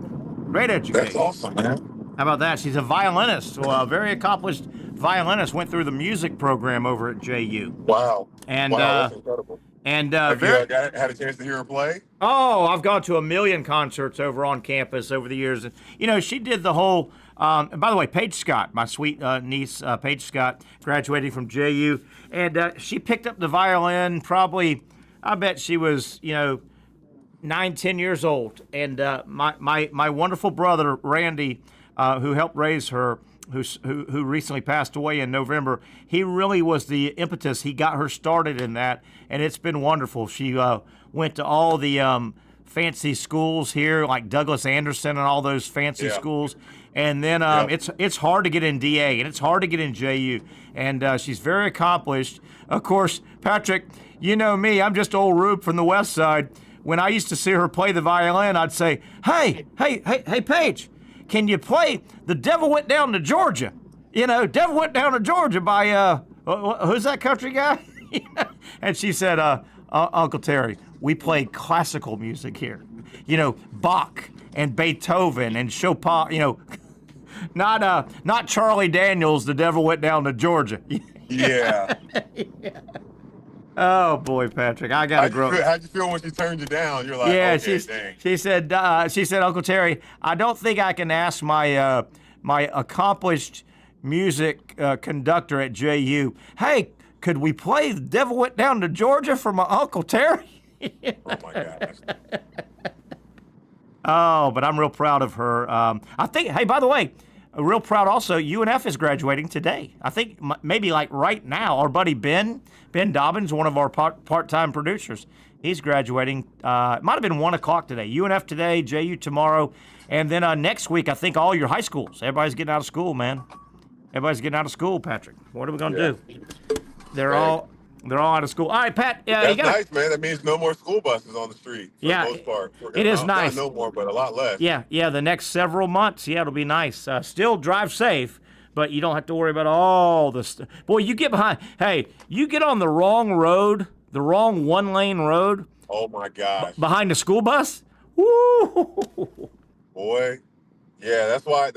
B: Great education.
C: That's awesome, man.
B: How about that? She's a violinist, a very accomplished violinist. Went through the music program over at JU.
C: Wow.
B: And
C: that's incredible.
B: And
C: Have you had a chance to hear her play?
B: Oh, I've gone to a million concerts over on campus over the years. And, you know, she did the whole. And by the way, Paige Scott, my sweet niece, Paige Scott, graduating from JU, and she picked up the violin. Probably, I bet she was, 9-10 years old. And my wonderful brother Randy, who helped raise her, who recently passed away in November, he really was the impetus. He got her started in that, and it's been wonderful. She went to all the fancy schools here, like Douglas Anderson and all those fancy schools. And then it's hard to get in DA, and it's hard to get in JU. And she's very accomplished. Of course, Patrick, you know me, I'm just old Rube from the West Side. When I used to see her play the violin, I'd say, hey, Paige, can you play The Devil Went Down to Georgia? Devil Went Down to Georgia by, who's that country guy? And she said, Uncle Terry, we play classical music here. Bach and Beethoven and Chopin, not Charlie Daniels, The Devil Went Down to Georgia.
C: Yeah.
B: Oh boy, Patrick, I gotta grow.
C: How'd you feel when she turned you down? You're like,
B: yeah,
C: okay, dang.
B: She said, Uncle Terry, I don't think I can ask my my accomplished music conductor at JU, hey, could we play The Devil Went Down to Georgia for my Uncle Terry?
C: Oh my gosh.
B: Oh, but I'm real proud of her. I think, hey, by the way, real proud also, UNF is graduating today. I think maybe like right now, our buddy Ben Dobbins, one of our part-time producers, He's graduating. It might have been 1 o'clock today. UNF today, JU tomorrow. And then next week, I think all your high schools. Everybody's getting out of school, man. Everybody's getting out of school, Patrick. What are we going to do? They're all out of school. All right, Pat.
C: That's nice, man. That means no more school buses on the street for the most part.
B: It is nice.
C: Not no more, but a lot less.
B: Yeah, the next several months, it'll be nice. Still drive safe, but you don't have to worry about all the stuff. Boy, you get behind. Hey, you get on the wrong road, the wrong one-lane road.
C: Oh, my gosh.
B: Behind the school bus? Woo!
C: Boy. Yeah, that's why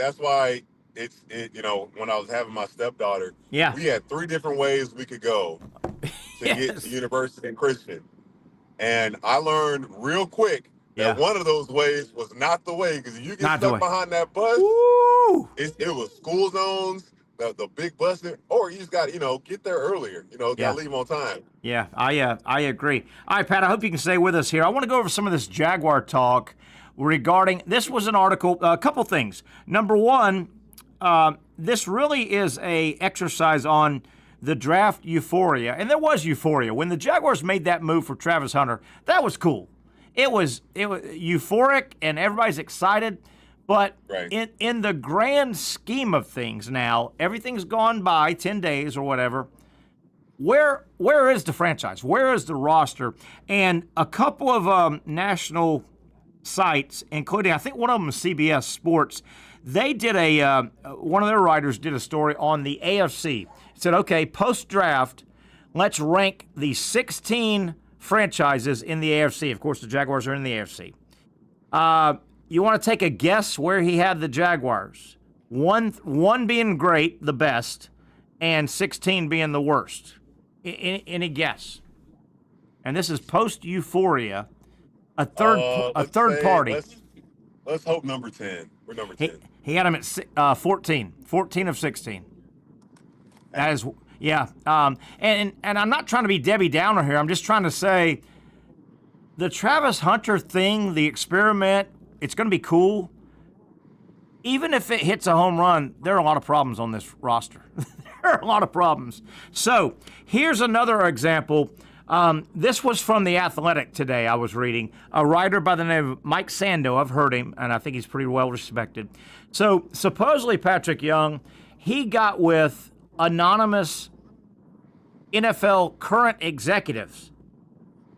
C: it's when I was having my stepdaughter, we had 3 different ways we could go to get to University in Christian. And I learned real quick that one of those ways was not the way, because if you get stuck behind that bus, it was school zones, the big bus, or you just got to, get there earlier. Got to leave on time. Yeah, I agree. All right, Pat, I hope you can stay with us here. I want to go over some of this Jaguar talk regarding, this was an article, a couple things. Number one, this really is a exercise on the draft euphoria, and there was euphoria. When the Jaguars made that move for Travis Hunter, that was cool. It was euphoric, and everybody's excited, but in the grand scheme of things now, everything's gone by 10 days or whatever. Where is the franchise? Where is the roster? And a couple of national sites, including, I think one of them is CBS Sports, they did one of their writers did a story on the AFC. It said, okay, post-draft, let's rank the 16 franchises in the AFC. Of course, the Jaguars are in the AFC. You want to take a guess where he had the Jaguars? One being great, the best, and 16 being the worst. Any guess? And this is post-euphoria, a third party. Let's hope number 10. We're number 10.
B: He had him at 14 of 16. That is, and I'm not trying to be Debbie Downer here. I'm just trying to say the Travis Hunter thing, the experiment, it's going to be cool. Even if it hits a home run, there are a lot of problems on this roster. There are a lot of problems. So here's another example. This was from The Athletic today, I was reading. A writer by the name of Mike Sando, I've heard him, and I think he's pretty well respected. So supposedly Patrick Young, he got with anonymous NFL current executives,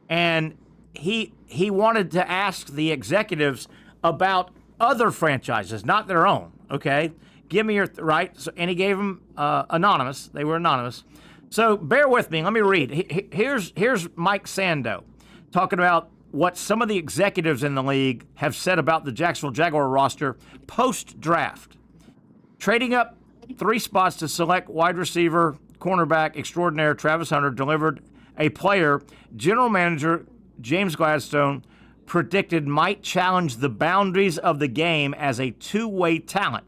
B: and he wanted to ask the executives about other franchises, not their own, okay? Give me your, right? So, and he gave them anonymous. They were anonymous. So bear with me. Let me read. Here's Mike Sando talking about what some of the executives in the league have said about the Jacksonville Jaguar roster post-draft. Trading up 3 spots to select wide receiver, cornerback extraordinaire Travis Hunter delivered a player general manager James Gladstone predicted might challenge the boundaries of the game as a two-way talent.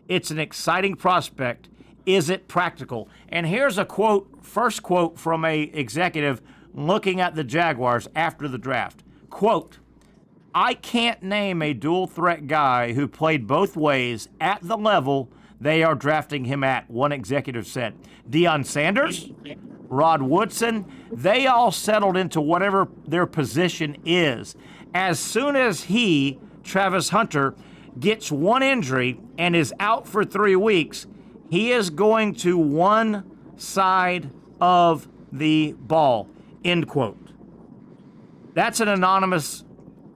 B: It's an exciting prospect. Is it practical? And here's a quote, first quote from a executive looking at the Jaguars after the draft. Quote, I can't name a dual threat guy who played both ways at the level they are drafting him at, one executive said. Deion Sanders, Rod Woodson, they all settled into whatever their position is. As soon as he, Travis Hunter, gets one injury and is out for 3 weeks, he is going to one side of the ball, end quote. That's an anonymous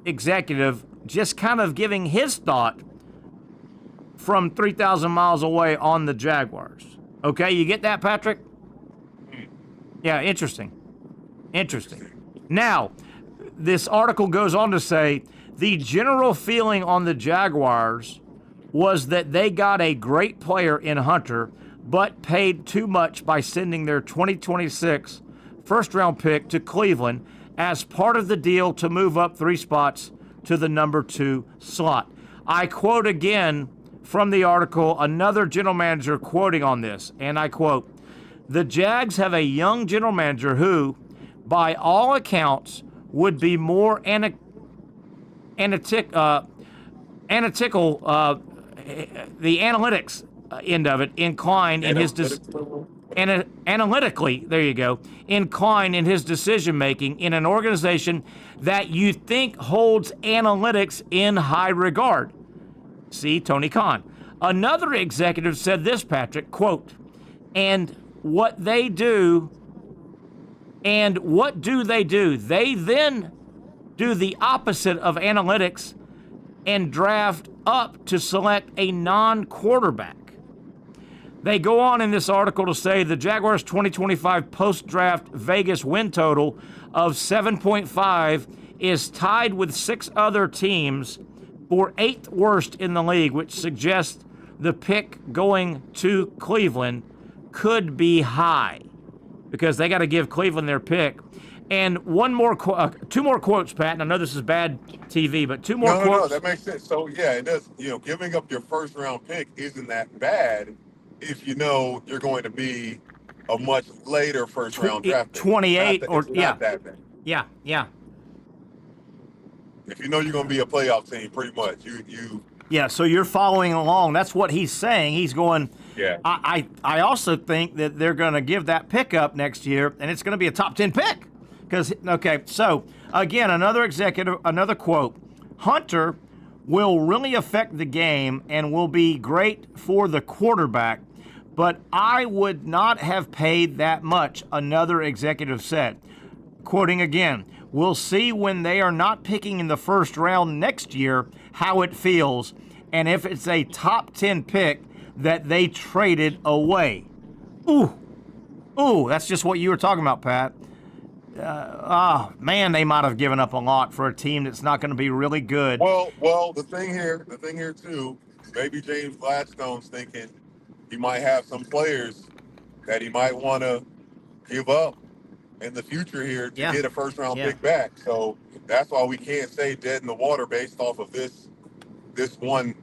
B: executive just kind of giving his thought from 3,000 miles away on the Jaguars. Okay, you get that, Patrick? Yeah, interesting. Interesting. Now, this article goes on to say the general feeling on the Jaguars was that they got a great player in Hunter, but paid too much by sending their 2026 first-round pick to Cleveland as part of the deal to move up 3 spots to the number 2 slot. I quote again from the article, another general manager quoting on this, and I quote, the Jags have a young general manager who, by all accounts, would be more analytical, the analytics end of it, inclined in his analytically, there you go, inclined in his decision-making in an organization that you think holds analytics in high regard. See, Tony Khan. Another executive said this, Patrick, quote, and what do they do? They then do the opposite of analytics and draft up to select a non-quarterback. They go on in this article to say the Jaguars' 2025 post-draft Vegas win total of 7.5 is tied with 6 other teams for 8th worst in the league, which suggests the pick going to Cleveland could be high because they got to give Cleveland their pick. And two more quotes, Pat, and I know this is bad TV, but two more quotes.
C: No, that makes sense. So, yeah, it does. Giving up your first-round pick isn't that bad if you know you're going to be a much later first-round draft pick.
B: 28 or, yeah.
C: Not that bad.
B: Yeah.
C: If you know you're going to be a playoff team, pretty much,
B: Yeah, so you're following along. That's what he's saying. He's going,
C: yeah.
B: I also think that they're going to give that pick up next year, and it's going to be a top 10 pick. So, again, another quote. Hunter will really affect the game and will be great for the quarterback, but I would not have paid that much, another executive said. Quoting again, we'll see when they are not picking in the first round next year how it feels, and if it's a top 10 pick that they traded away. Ooh, that's just what you were talking about, Pat. They might have given up a lot for a team that's not going to be really good.
C: Well, the thing here too, maybe James Gladstone's thinking he might have some players that he might want to give up in the future here to get a first-round pick back. So that's why we can't say dead in the water based off of this one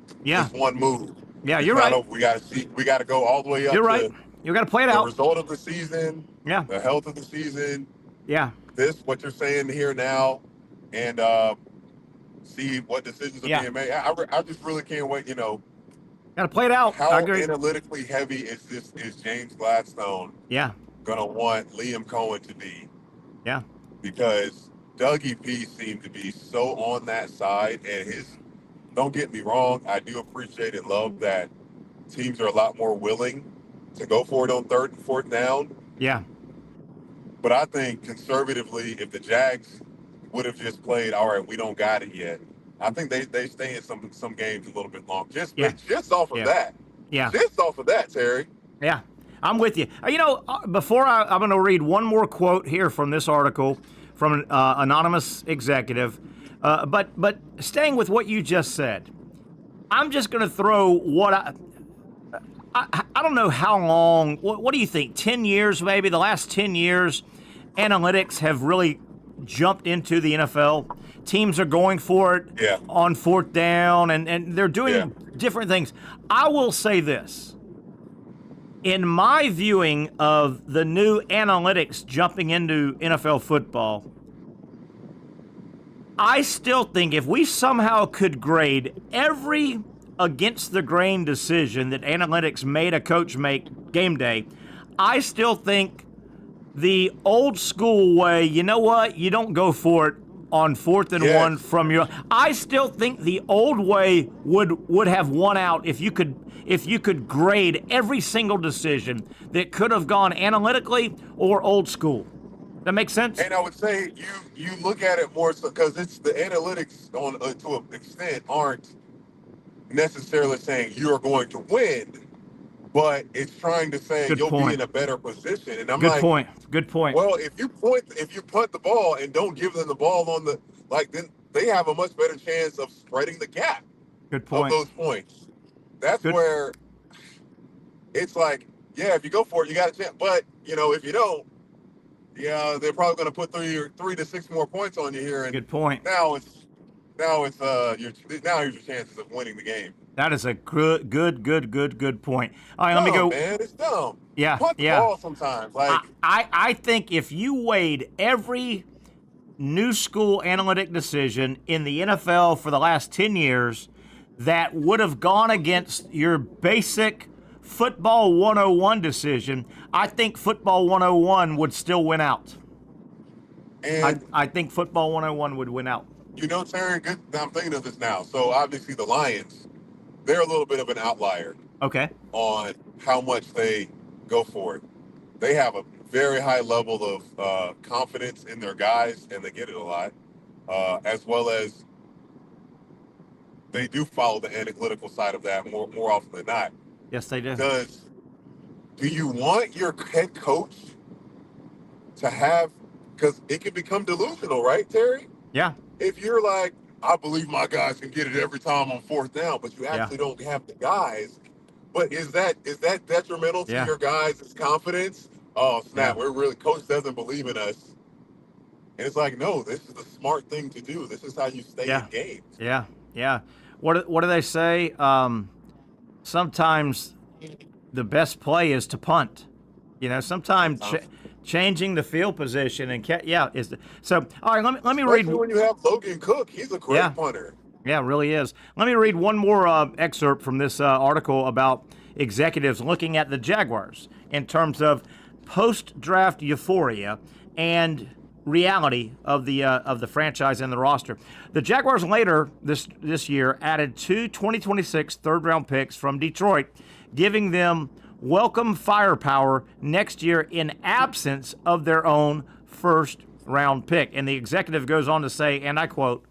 C: move.
B: Yeah, you're right.
C: We got to go all the way up.
B: You're right. You got to play it out.
C: The result of the season.
B: Yeah.
C: The health of the season.
B: Yeah.
C: What you're saying here now, and see what decisions are being made. I just really can't wait.
B: Got to play it out.
C: How
B: I agree.
C: analytically heavy is James Gladstone?
B: Yeah.
C: Gonna want Liam Cohen to be?
B: Yeah.
C: Because Dougie P seemed to be so on that side, and don't get me wrong, I do appreciate and love that teams are a lot more willing to go for it on 3rd and 4th down.
B: Yeah.
C: But I think conservatively, if the Jags would have just played, all right, we don't got it yet, I think they stay in some games a little bit long. Just off of that.
B: Yeah.
C: Just off of that, Terry.
B: Yeah. I'm with you. Before I'm going to read one more quote here from this article from an anonymous executive. But staying with what you just said, I'm just going to throw what I don't know how long. What do you think? 10 years, maybe? The last 10 years, analytics have really jumped into the NFL. Teams are going for it on 4th down, and they're doing different things. I will say this. In my viewing of the new analytics jumping into NFL football, I still think if we somehow could grade every against-the-grain decision that analytics made a coach make game day, I still think the old-school way, you know what, you don't go for it on 4th and 1 from your... I still think the old way would have won out if you could grade every single decision that could have gone analytically or old school. That makes sense?
C: And I would say you look at it more so because it's the analytics to an extent aren't necessarily saying you're going to win, but it's trying to say you'll be in a better position. And I'm
B: Good point.
C: Well, if you punt the ball and don't give them the ball on then they have a much better chance of spreading the gap.
B: Good point.
C: Of those points. That's where it's like, if you go for it, you got a chance. But if you don't, they're probably going to put 3 to 6 more points on you here. And
B: good point.
C: Now it's here's your chances of winning the game.
B: That is a good point. All right, let me go.
C: Man, it's dumb.
B: Yeah,
C: punt the ball sometimes. Like
B: I think if you weighed every new school analytic decision in the NFL for the last 10 years that would have gone against your basic football 101 decision, I think football 101 would still win out.
C: And
B: I think football 101 would win out.
C: you know, Terry, I'm thinking of this now. So obviously the Lions, they're a little bit of an outlier
B: Okay.
C: on how much they go for it. They have a very high level of confidence in their guys, and they get it a lot, as well as they do follow the analytical side of that more often than not.
B: Yes, they do.
C: Do you want your head coach to have, because it can become delusional, right, Terry?
B: Yeah.
C: If you're like, I believe my guys can get it every time on fourth down, but you actually don't have the guys. But is that detrimental to your guys' confidence? Oh, snap, coach doesn't believe in us. And it's like, no, this is the smart thing to do. This is how you stay in games.
B: Yeah, yeah. What do they say? Sometimes the best play is to punt. You know, sometimes changing the field position and so. All right, let me read.
C: When you have Logan Cook, he's a great punter.
B: Yeah, it really is. Let me read one more excerpt from this article about executives looking at the Jaguars in terms of post-draft euphoria and reality of the franchise and the roster. The Jaguars later this year added 2 2026 third-round picks from Detroit, giving them welcome firepower next year in absence of their own first-round pick. And the executive goes on to say, and I quote,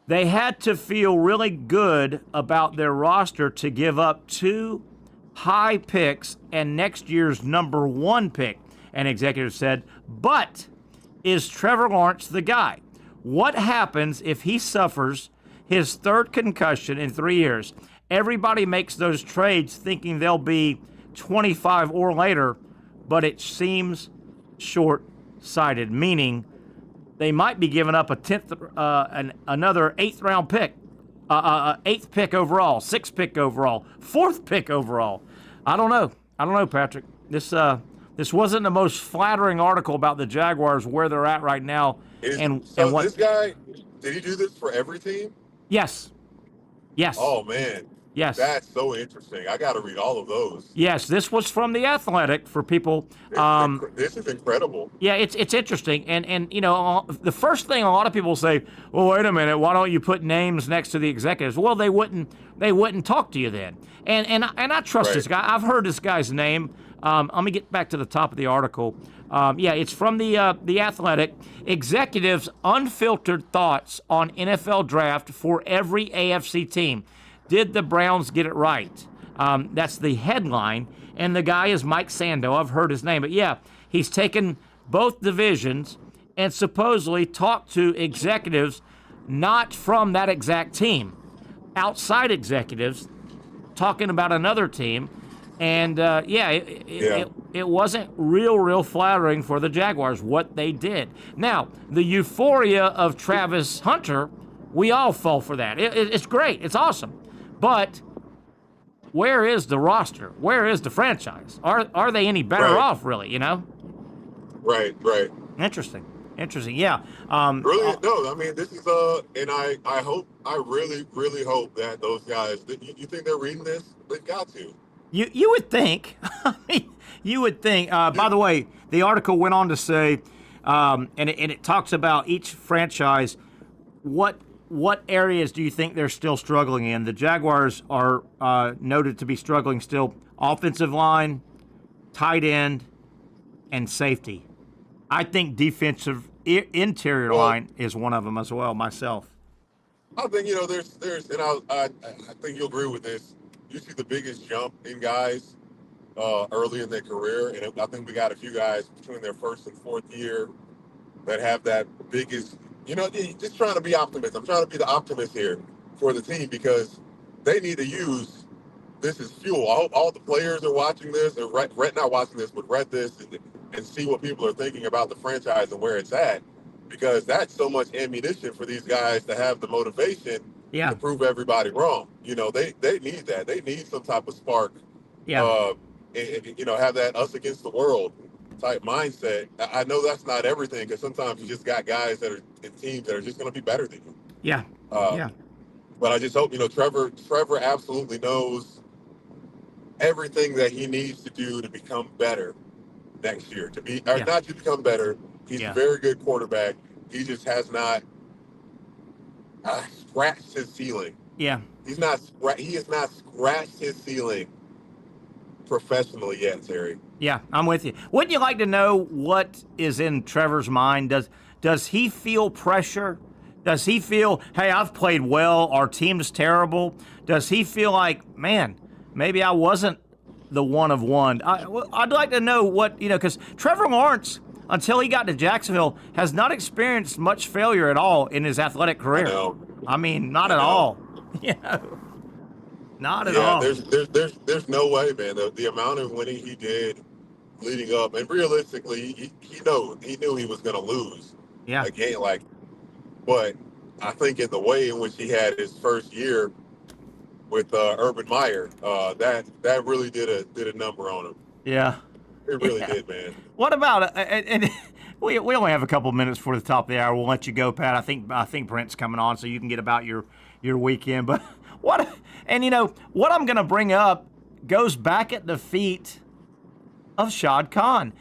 B: "They had to feel really good about their roster to give up 2 high picks and next year's number 1 pick," an executive said. "But is Trevor Lawrence the guy? What happens if he suffers his 3rd concussion in 3 years? Everybody makes those trades thinking they'll be 25 or later, but it seems short-sighted," meaning they might be giving up another 8th round pick, 8th pick overall, 6th pick overall, 4th pick overall. I don't know, Patrick. This wasn't the most flattering article about the Jaguars, where they're at right now.
C: This guy, did he do this for every team?
B: Yes.
C: Oh, man.
B: Yes.
C: That's so interesting. I got to read all of those.
B: Yes, this was from The Athletic for people.
C: This is incredible.
B: Yeah, it's interesting. And you know, the first thing a lot of people say, well, wait a minute, why don't you put names next to the executives? Well, they wouldn't talk to you then. And I trust this guy. I've heard this guy's name. Let me get back to the top of the article. It's from the Athletic. Executives' unfiltered thoughts on NFL draft for every AFC team. Did the Browns get it right? That's the headline. And the guy is Mike Sando. I've heard his name. But he's taken both divisions and supposedly talked to executives not from that exact team, outside executives talking about another team. And it wasn't real flattering for the Jaguars what they did. Now, the euphoria of Travis Hunter, we all fall for that. It's great. It's awesome. But where is the roster? Where is the franchise? Are they any better off, really, you know?
C: Right.
B: Interesting. Yeah.
C: Brilliant. No, I mean, this is and I really hope that those guys, you think they're reading this? They've got to.
B: You would think. I mean, you would think. By the way, the article went on to say, and it talks about each franchise. What areas do you think they're still struggling in? The Jaguars are noted to be struggling still. Offensive line, tight end, and safety. I think defensive interior line is one of them as well. Myself.
C: I think there's and I think you'll agree with this. You see the biggest jump in guys early in their career, and I think we got a few guys between their 1st and 4th year that have that biggest. Just trying to be optimist. I'm trying to be the optimist here for the team because they need to use this as fuel. I hope all the players are watching this, or not watching this, but read this and see what people are thinking about the franchise and where it's at, because that's so much ammunition for these guys to have the motivation to prove everybody wrong. They need that. They need some type of spark. And have that us against the world type mindset. I know that's not everything, because sometimes you just got guys that are in teams that are just going to be better than you. But I just hope Trevor absolutely knows everything that he needs to do to become better next year. Not to become better. He's a very good quarterback. He just has not scratched his ceiling.
B: Yeah.
C: He has not scratched his ceiling professionally yet, Terry.
B: Yeah, I'm with you. Wouldn't you like to know what is in Trevor's mind? Does he feel pressure? Does he feel, hey, I've played well, our team's terrible? Does he feel like, man, maybe I wasn't the one of one? I'd like to know what, because Trevor Lawrence, until he got to Jacksonville, has not experienced much failure at all in his athletic career. I mean, not at all. Not at all.
C: There's no way, man. The amount of winning he did leading up, and realistically, he knew he was going to lose.
B: Yeah.
C: Again, but I think in the way in which he had his first year with Urban Meyer, that really did a number on him.
B: Yeah.
C: It really did, man.
B: What about and we only have a couple minutes before the top of the hour. We'll let you go, Pat. I think Brent's coming on, so you can get about your weekend. But what I'm going to bring up goes back at the feet of Shad Khan.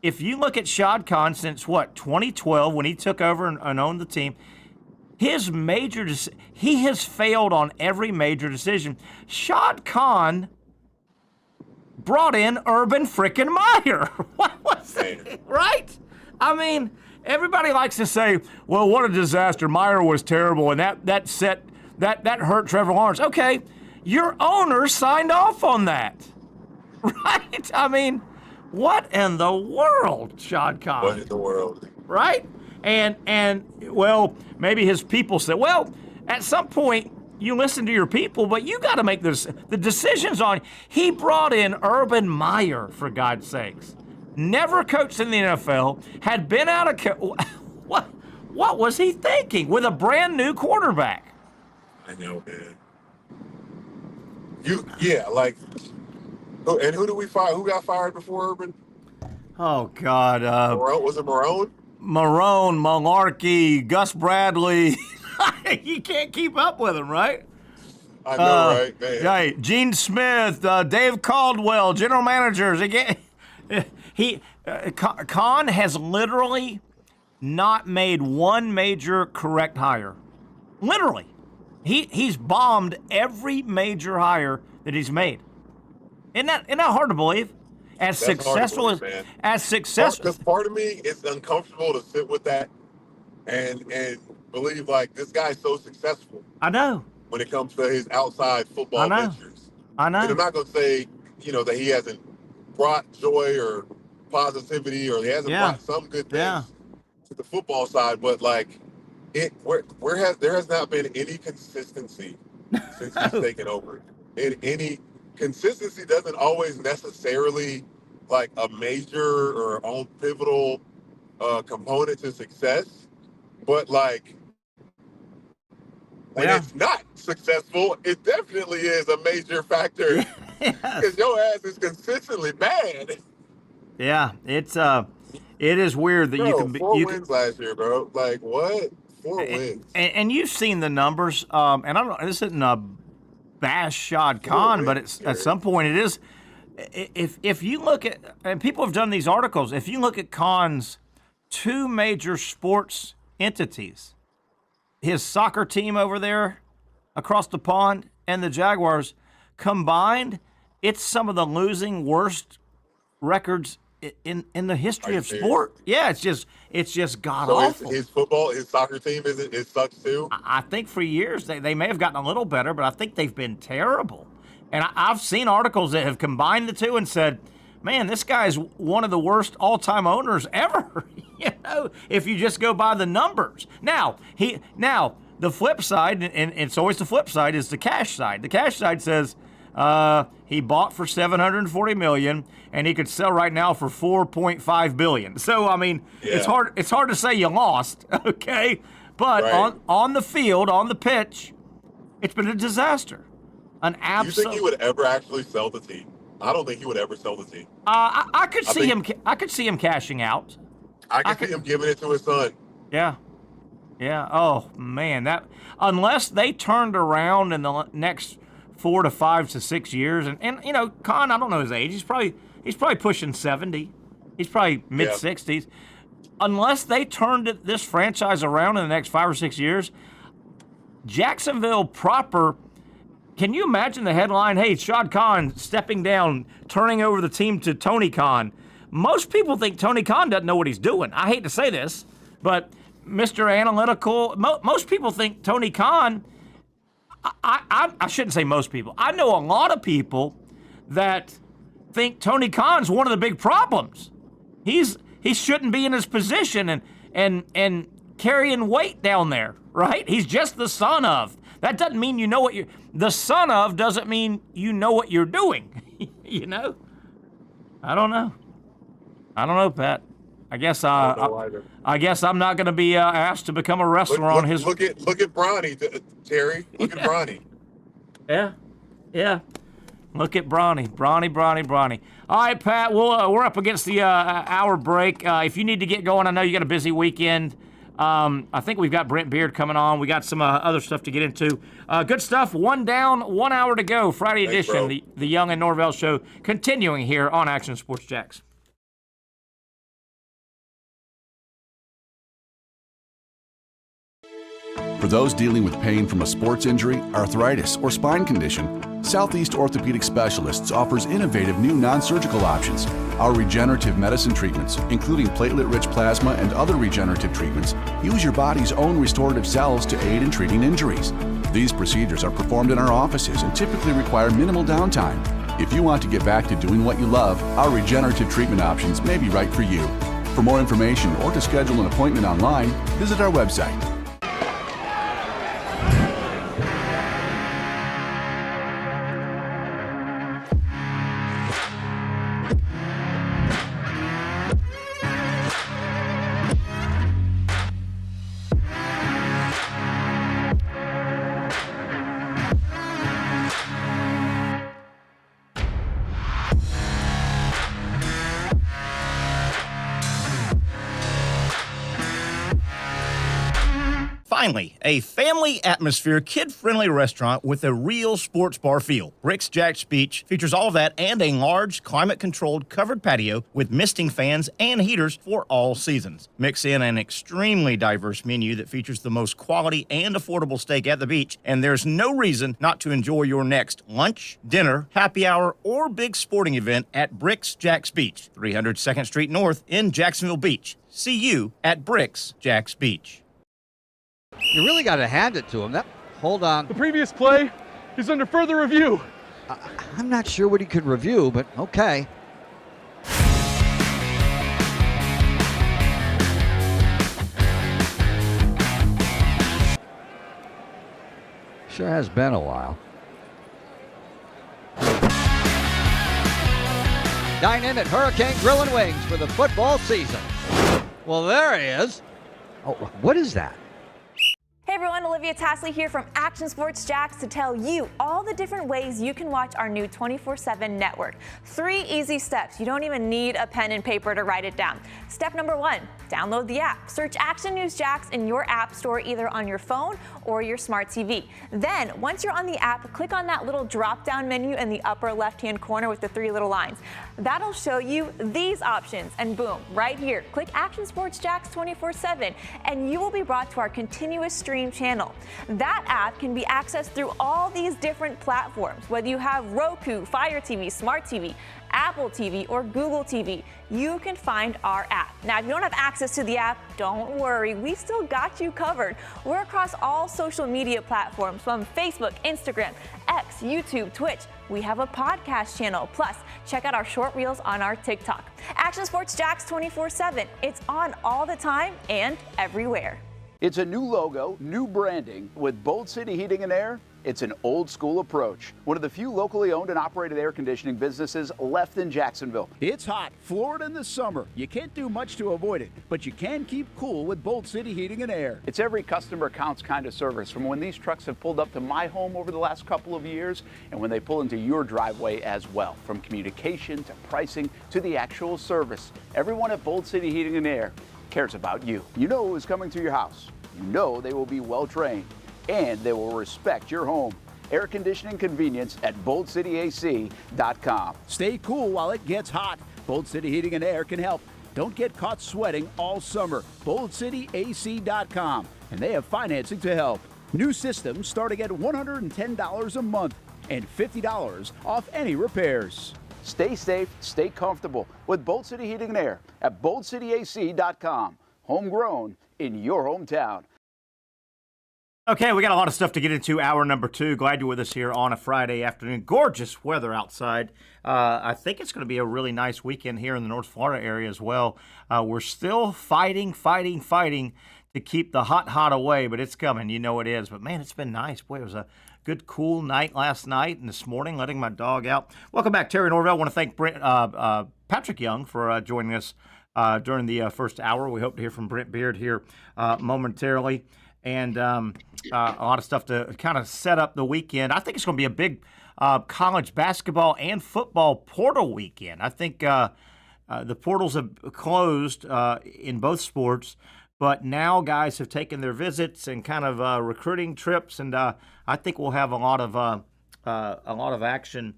B: If you look at Shad Khan since 2012 when he took over and owned the team, he has failed on every major decision. Shad Khan brought in Urban frickin' Meyer. What was that? Right? Everybody likes to say, well, what a disaster. Meyer was terrible, and that hurt Trevor Lawrence. Okay, your owner signed off on that. Right? What in the world, Shad Khan?
C: What in the world?
B: Right? And well, maybe his people said, well, at some point, you listen to your people, but you got to make the decisions on. He brought in Urban Meyer, for God's sakes. Never coached in the NFL, had been out of what was he thinking with a brand new quarterback?
C: I know, man. And who did we fire? Who got fired before Urban?
B: Oh God,
C: was it Marone?
B: Marone, Malarkey, Gus Bradley. You can't keep up with them, right?
C: I know, right, man?
B: Right. Gene Smith, Dave Caldwell, general managers. Khan has literally not made one major correct hire. Literally. He's bombed every major hire that he's made. Isn't that hard to believe? As successful
C: Because part of me is uncomfortable to sit with that and believe this guy's so successful.
B: I know.
C: When it comes to his outside football ventures.
B: I know.
C: And I'm not going to say, that he hasn't brought joy or positivity or he hasn't brought some good things to the football side, but there has not been any consistency since he's taken over. Any consistency doesn't always necessarily a major or own pivotal component to success, but when it's not successful, it definitely is a major factor because your ass is consistently bad.
B: Yeah, it is weird that you can be.
C: 4 wins last year, bro. What? 4 wins.
B: And you've seen the numbers. And I don't. This isn't a bash Shad Khan, but it's at some point it is. If you look at, and people have done these articles, if you look at Khan's 2 major sports entities, his soccer team over there across the pond and the Jaguars combined, it's some of the losing worst records in the history of sport. Yeah, it's just god awful.
C: His soccer team it sucks too.
B: I think for years they may have gotten a little better, but I think they've been terrible. And I've seen articles that have combined the two and said, man, this guy's one of the worst all-time owners ever. If you just go by the numbers. Now the flip side, and it's always the flip side, is the cash side. The cash side says he bought for $740 million, and he could sell right now for $4.5 billion. So it's hard to say you lost, okay? But on the field, on the pitch, it's been a disaster. An absolute.
C: You think he would ever actually sell the team? I don't think he would ever sell the team.
B: I could see him cashing out.
C: I could see him giving it to his son.
B: Yeah. Oh man, that unless they turned around in the next 4 to 5 to 6 years. And you know, Khan, I don't know his age. He's probably pushing 70. He's probably mid-60s. Unless they turned this franchise around in the next 5 or 6 years, Jacksonville proper, can you imagine the headline, hey, Shad Khan stepping down, turning over the team to Tony Khan? Most people think Tony Khan doesn't know what he's doing. I hate to say this, but Mr. Analytical, most people think Tony Khan, I shouldn't say most people. I know a lot of people that think Tony Khan's one of the big problems. He shouldn't be in his position and carrying weight down there, right? He's just the son of. That doesn't mean you know what the son of doesn't mean you know what you're doing. You know? I don't know, Pat. I guess I guess I'm not going to be asked to become a wrestler on his.
C: Look at Bronny, Terry. Look at Bronny.
B: Yeah. Look at Bronny. All right, Pat. We're up against the hour break. If you need to get going, I know you got a busy weekend. I think we've got Brent Beard coming on. We got some other stuff to get into. Good stuff. 1 down, 1 hour to go. Friday edition, the Young and Norvelle Show, continuing here on Action Sports Jacks.
D: For those dealing with pain from a sports injury, arthritis, or spine condition, Southeast Orthopedic Specialists offers innovative new non-surgical options. Our regenerative medicine treatments, including platelet-rich plasma and other regenerative treatments, use your body's own restorative cells to aid in treating injuries. These procedures are performed in our offices and typically require minimal downtime. If you want to get back to doing what you love, our regenerative treatment options may be right for you. For more information or to schedule an appointment online, visit our website.
E: Finally, a family atmosphere, kid-friendly restaurant with a real sports bar feel. Bricks Jack's Beach features all of that and a large, climate-controlled covered patio with misting fans and heaters for all seasons. Mix in an extremely diverse menu that features the most quality and affordable steak at the beach, and there's no reason not to enjoy your next lunch, dinner, happy hour, or big sporting event at Bricks Jack's Beach, 300 2nd Street North in Jacksonville Beach. See you at Bricks Jack's Beach.
F: You really got to hand it to him. Hold on.
G: The previous play is under further review.
F: I'm not sure what he could review, but okay. Sure has been a while. Dine in at Hurricane Grill and Wings for the football season. Well, there he is. Oh, what is that?
K: Hey everyone, Olivia Tasley here from Action Sports Jacks to tell you all the different ways you can watch our new 24/7 network. 3 easy steps. You don't even need a pen and paper to write it down. Step number 1, download the app. Search Action News Jacks in your app store either on your phone or your smart TV. Then, once you're on the app, click on that little drop-down menu in the upper left-hand corner with the 3 little lines. That'll show you these options, and boom, right here, click Action Sports Jacks 24/7, and you will be brought to our continuous stream channel. That app can be accessed through all these different platforms, whether you have Roku, Fire TV, Smart TV, Apple TV, or Google TV. You can find our app. Now, if you don't have access to the app, don't worry, we still got you covered. We're across all social media platforms from Facebook, Instagram, X, YouTube, Twitch. We have a podcast channel. Plus, check out our short reels on our TikTok. Action Sports Jacks 24/7. It's on all the time and everywhere.
I: It's a new logo, new branding. With Bold City Heating and Air, it's an old school approach. One of the few locally owned and operated air conditioning businesses left in Jacksonville. It's hot, Florida in the summer. You can't do much to avoid it, but you can keep cool with Bold City Heating and Air. It's every customer counts kind of service, from when these trucks have pulled up to my home over the last couple of years and when they pull into your driveway as well. From communication to pricing to the actual service, everyone at Bold City Heating and Air cares about you. You know who's coming to your house. You know they will be well trained and they will respect your home. air conditioning convenience at BoldCityAC.com. Stay cool while it gets hot. Bold City Heating and Air can help. Don't get caught sweating all summer. BoldCityAC.com. And they have financing to help. New systems starting at $110 a month and $50 off any repairs. Stay safe, stay comfortable with Bold City Heating and Air at BoldCityAC.com. Homegrown in your hometown.
B: Okay, we got a lot of stuff to get into. Hour number 2. Glad you're with us here on a Friday afternoon. Gorgeous weather outside. I think it's going to be a really nice weekend here in the North Florida area as well. We're still fighting to keep the hot away, but it's coming. You know it is. But, man, it's been nice. Boy, it was a good, cool night last night and this morning, letting my dog out. Welcome back, Terry Norvelle. I want to thank Patrick Young for joining us during the first hour. We hope to hear from Brent Beard here momentarily. And a lot of stuff to kind of set up the weekend. I think it's going to be a big college basketball and football portal weekend. I think the portals have closed in both sports, but now guys have taken their visits and kind of recruiting trips, and I think we'll have a lot of action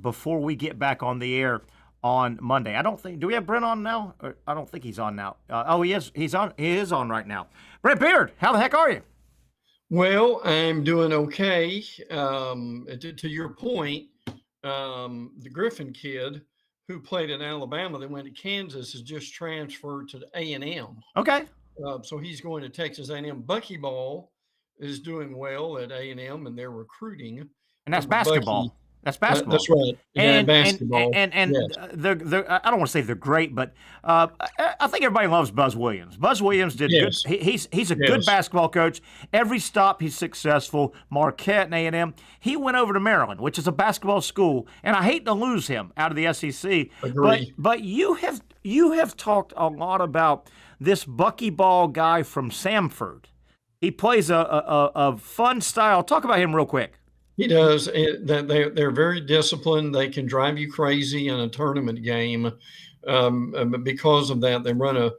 B: before we get back on the air on Monday. I don't think. Do we have Brent on now? I don't think he's on now. He is. He's on. He is on right now. Brent Beard, how the heck are you?
L: Well, I'm doing okay. To your point, the Griffin kid who played at Alabama that went to Kansas has just transferred to the A&M.
B: Okay.
L: So he's going to Texas A&M. Buckyball is doing well at A&M, and they're recruiting.
B: And that's basketball. That's basketball.
L: That's right.
B: And
L: basketball.
B: And yes. I don't want to say they're great, but I think everybody loves Buzz Williams. Buzz Williams did good. He's a good basketball coach. Every stop he's successful. Marquette and A&M. He went over to Maryland, which is a basketball school, and I hate to lose him out of the SEC.
L: Agree.
B: But you have talked a lot about this buckyball guy from Samford. He plays a fun style. Talk about him real quick.
L: He does. They're very disciplined. They can drive you crazy in a tournament game. Because of that, they run a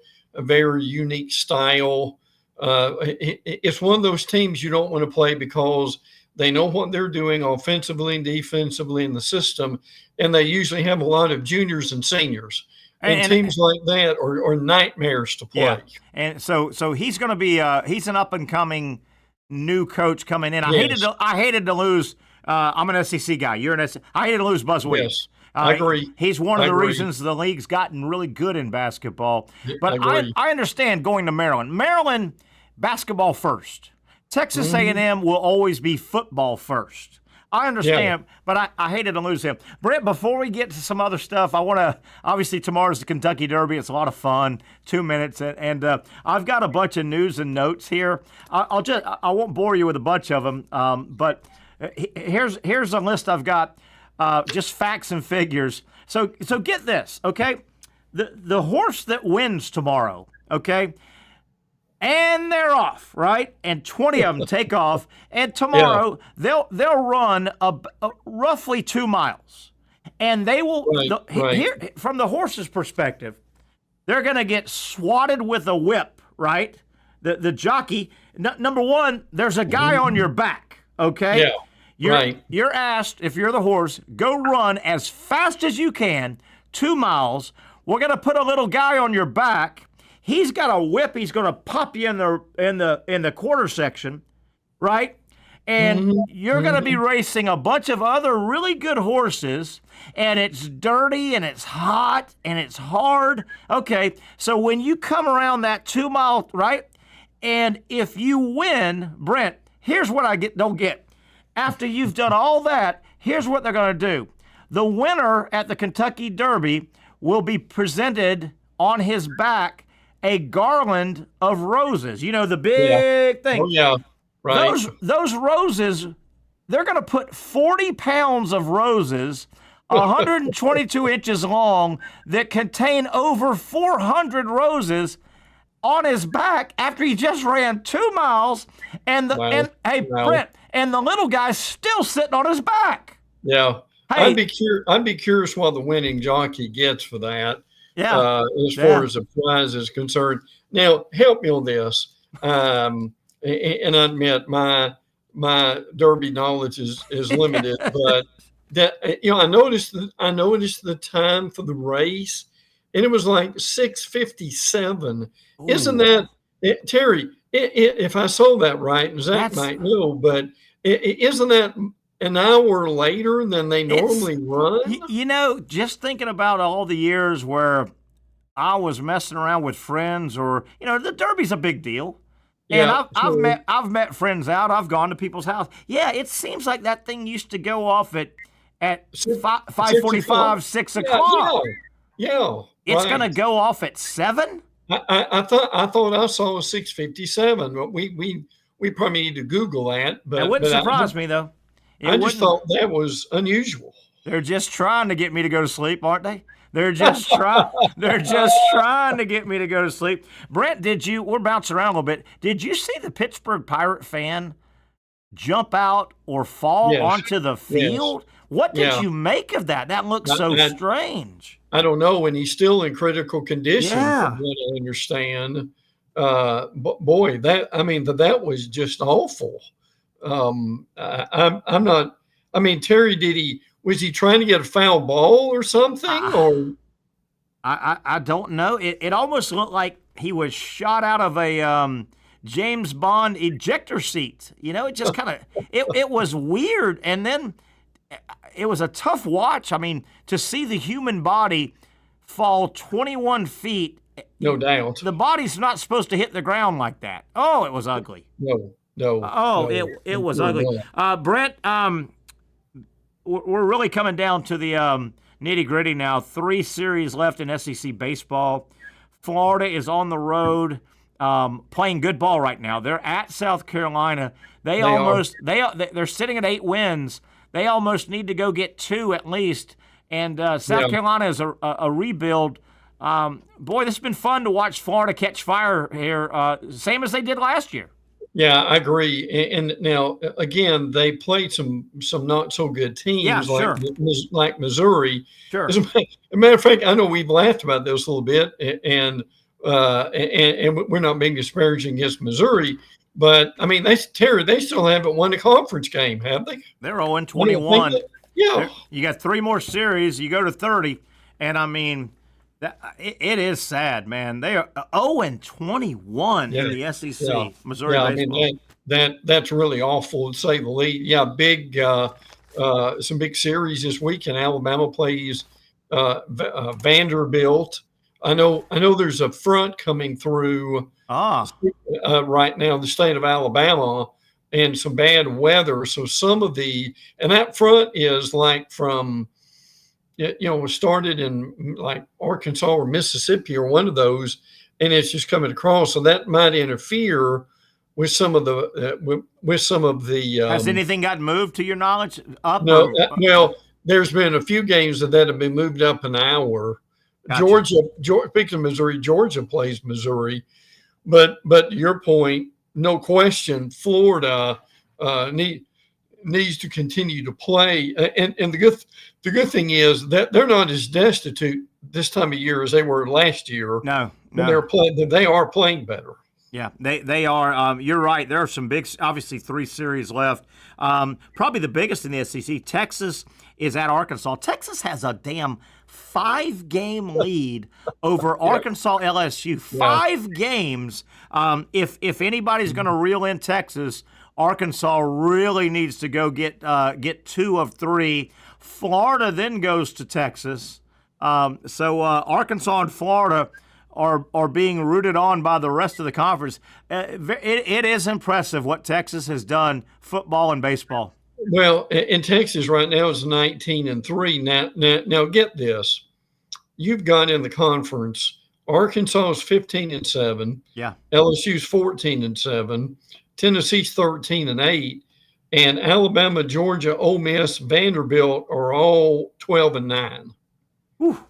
L: very unique style. It's one of those teams you don't want to play because they know what they're doing offensively and defensively in the system, and they usually have a lot of juniors and seniors. And teams like that are nightmares to play.
B: Yeah. And so he's going to be he's an up and coming new coach coming in. I hated to lose. I'm an SEC guy. You're an SEC. I hated to lose Buzz Williams.
L: Yes, I agree.
B: He's one of the reasons the league's gotten really good in basketball. But I understand going to Maryland. Maryland, basketball first. Texas A&M will always be football first. I understand, but I hated to lose him. Brent, before we get to some other stuff, I want to, obviously tomorrow's the Kentucky Derby. It's a lot of fun, 2 minutes, and I've got a bunch of news and notes here. I won't bore you with a bunch of them, but here's a list I've got, just facts and figures. So get this, okay? The horse that wins tomorrow, okay? And they're off, right? And 20 of them take off. And tomorrow they'll run roughly 2 miles, and they will. Here, from the horse's perspective, they're going to get swatted with a whip, right? The jockey. Number one, there's a guy on your back. Okay.
L: Yeah.
B: You're asked, if you're the horse, go run as fast as you can, 2 miles. We're going to put a little guy on your back. He's got a whip. He's going to pop you in the quarter section, right? And you're going to be racing a bunch of other really good horses, and it's dirty and it's hot and it's hard. Okay, so when you come around that 2 mile, right? And if you win, Brent, here's what I don't get. After you've done all that, here's what they're going to do. The winner at the Kentucky Derby will be presented on his back a garland of roses. You know, the big thing.
L: Oh, yeah. Right.
B: Those roses, they're going to put 40 pounds of roses, 122 inches long, that contain over 400 roses on his back after he just ran 2 miles. And Brent, and the little guy's still sitting on his back.
L: Yeah.
B: Hey,
L: I'd be curious what the winning jockey gets for that.
B: Yeah.
L: As far as the prize is concerned. Now, help me on this. And I admit my my Derby knowledge is limited, but that I noticed the time for the race, and it was like 6:57. Isn't that Terry? If I saw that right, and Zach might know, but isn't that an hour later than they normally run?
B: Just thinking about all the years where I was messing around with friends, or the Derby's a big deal. And I've met friends out. I've gone to people's house. Yeah, it seems like that thing used to go off at 5:45, 6 o'clock.
L: Yeah.
B: It's gonna go off at 7.
L: I thought I saw 6:57, but we probably need to Google that. But
B: it wouldn't surprise me though.
L: I just thought that was unusual.
B: They're just trying to get me to go to sleep, aren't they? They're just trying. They're just trying to get me to go to sleep. Brent, we're bouncing around a little bit. Did you see the Pittsburgh Pirate fan jump out or fall onto the field?
L: Yes.
B: What did you make of that? That looked so strange.
L: I don't know. And he's still in critical condition,
B: Yeah.
L: from what I understand. But boy, that was just awful. I'm not. I mean, Terry, was he trying to get a foul ball or something? Or
B: I don't know. It almost looked like he was shot out of a James Bond ejector seat. It just kind of it was weird. And then it was a tough watch. I mean, to see the human body fall 21 feet.
L: No doubt.
B: The body's not supposed to hit the ground like that. Oh, it was ugly.
L: No.
B: It was ugly. Brent, we're really coming down to the nitty-gritty now. 3 series left in SEC baseball. Florida is on the road, playing good ball right now. They're at South Carolina. They're sitting at 8 wins. They almost need to go get 2 at least. And South Carolina is a rebuild. Boy, this has been fun to watch Florida catch fire here, same as they did last year.
L: Yeah, I agree. And now, again, they played some not so good teams like Missouri.
B: Sure.
L: As a matter of fact, I know we've laughed about this a little bit, and we're not being disparaging against Missouri, but I mean, they still haven't won a conference game, have they?
B: They're 0-21.
L: Yeah,
B: you got 3 more series. You go to 30, and I mean. It is sad, man. They are 0-21 in the SEC, Missouri baseball.
L: I mean, that's really awful, to say the least. Yeah, some big series this weekend. Alabama plays Vanderbilt. I know there's a front coming through right now in the state of Alabama, and some bad weather. So and that front is like from started in like Arkansas or Mississippi or one of those, and it's just coming across. So that might interfere with some of the.
B: Has anything gotten moved to your knowledge?
L: No. Well, there's been a few games that have been moved up an hour.
B: Gotcha.
L: Speaking of Missouri, Georgia plays Missouri, but to your point, no question, Florida needs to continue to play. And the good thing is that they're not as destitute this time of year as they were last year.
B: No.
L: They are playing better.
B: Yeah, they are. You're right. There are some big, obviously 3 series left. Probably the biggest in the SEC. Texas is at Arkansas. Texas has a damn 5-game lead over Arkansas LSU. 5 games. If anybody's going to reel in Texas, Arkansas really needs to go get 2 of 3. Florida then goes to Texas. So Arkansas and Florida are being rooted on by the rest of the conference. It is impressive what Texas has done, football and baseball.
L: Well, in Texas right now is 19-3. Now get this. You've got in the conference, Arkansas is 15-7.
B: Yeah.
L: LSU's 14-7. Tennessee's 13-8. And Alabama, Georgia, Ole Miss, Vanderbilt are all 12-9.
B: Whew.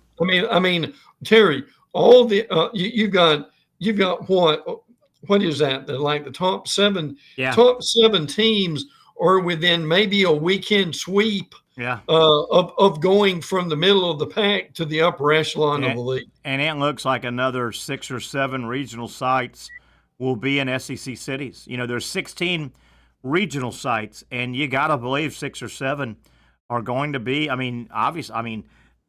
L: I mean, Terry, all the you've got what is that? The top 7 top 7 teams are within maybe a weekend sweep of going from the middle of the pack to the upper echelon of the league.
B: And it looks like another 6 or 7 regional sites will be in SEC cities. There's 16 regional sites, and you got to believe 6 or 7 are going to be. I mean, obviously,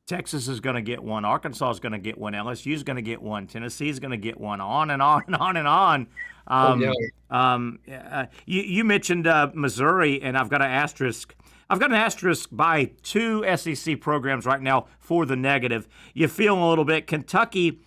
B: Texas is going to get one, Arkansas is going to get one, LSU is going to get one, Tennessee is going to get one, on and on and on and on. You mentioned Missouri, and I've got an asterisk. I've got an asterisk by 2 SEC programs right now for the negative. You feel a little bit. Kentucky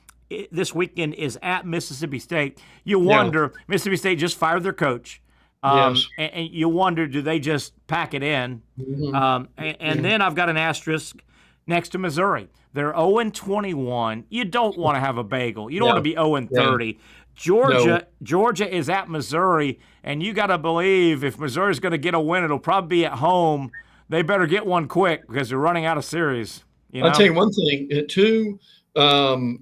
B: this weekend is at Mississippi State. You wonder, Mississippi State just fired their coach. And you wonder, do they just pack it in? And then I've got an asterisk next to Missouri. They're 0-21. You don't want to have a bagel. You don't want to be 0-30. Georgia is at Missouri, and you got to believe if Missouri's going to get a win, it'll probably be at home. They better get one quick because they're running out of series. You know?
L: I'll tell you one thing, too.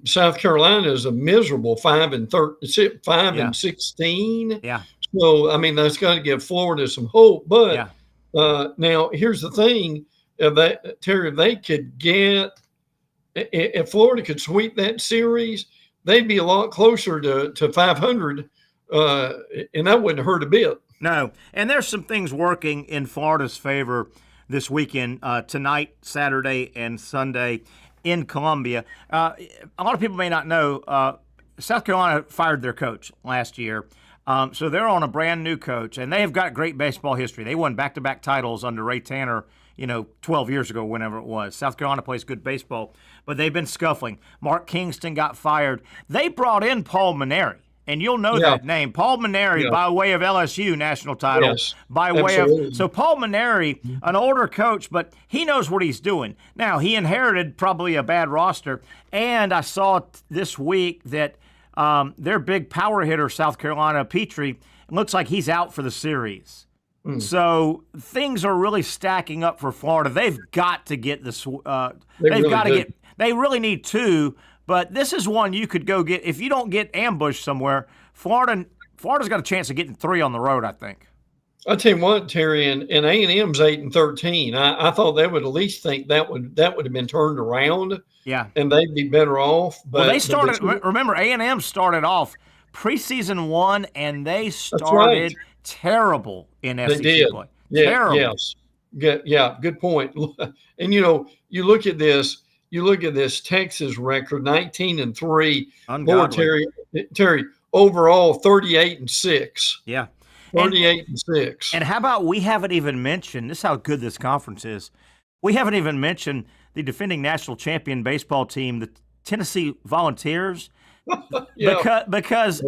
L: South Carolina is a miserable 5-16.
B: Yeah.
L: So, I mean, that's got to give Florida some hope. But now here's the thing, Terry, if they could get – if Florida could sweep that series, they'd be a lot closer to 500, and that wouldn't hurt a bit.
B: No, and there's some things working in Florida's favor this weekend, tonight, Saturday, and Sunday in Columbia. A lot of people may not know South Carolina fired their coach last year. So they're on a brand new coach, and they have got great baseball history. They won back-to-back titles under Ray Tanner, 12 years ago, whenever it was. South Carolina plays good baseball, but they've been scuffling. Mark Kingston got fired. They brought in Paul Maneri, and you'll know that name. Paul Maneri, by way of LSU national title, so Paul Maneri, an older coach, but he knows what he's doing. Now, he inherited probably a bad roster, and I saw this week that their big power hitter, South Carolina, Petrie, looks like he's out for the series. So things are really stacking up for Florida. They've got to get this. They really need 2, but this is one you could go get. If you don't get ambushed somewhere, Florida's got a chance of getting 3 on the road, I think.
L: I'll tell you what, Terry, and A&M's 8-13. I thought they would at least think that would have been turned around.
B: Yeah,
L: and they'd be better off. But
B: they started. Remember, A&M started off preseason 1, and they started terrible in SEC play. Terrible.
L: Yes. Good point. And you look at this. You look at this Texas record, 19-3.
B: Ungodly.
L: Terry, overall 38-6.
B: Yeah.
L: 38-6.
B: And how about we haven't even mentioned, this is how good this conference is. We haven't even mentioned the defending national champion baseball team, the Tennessee Volunteers, because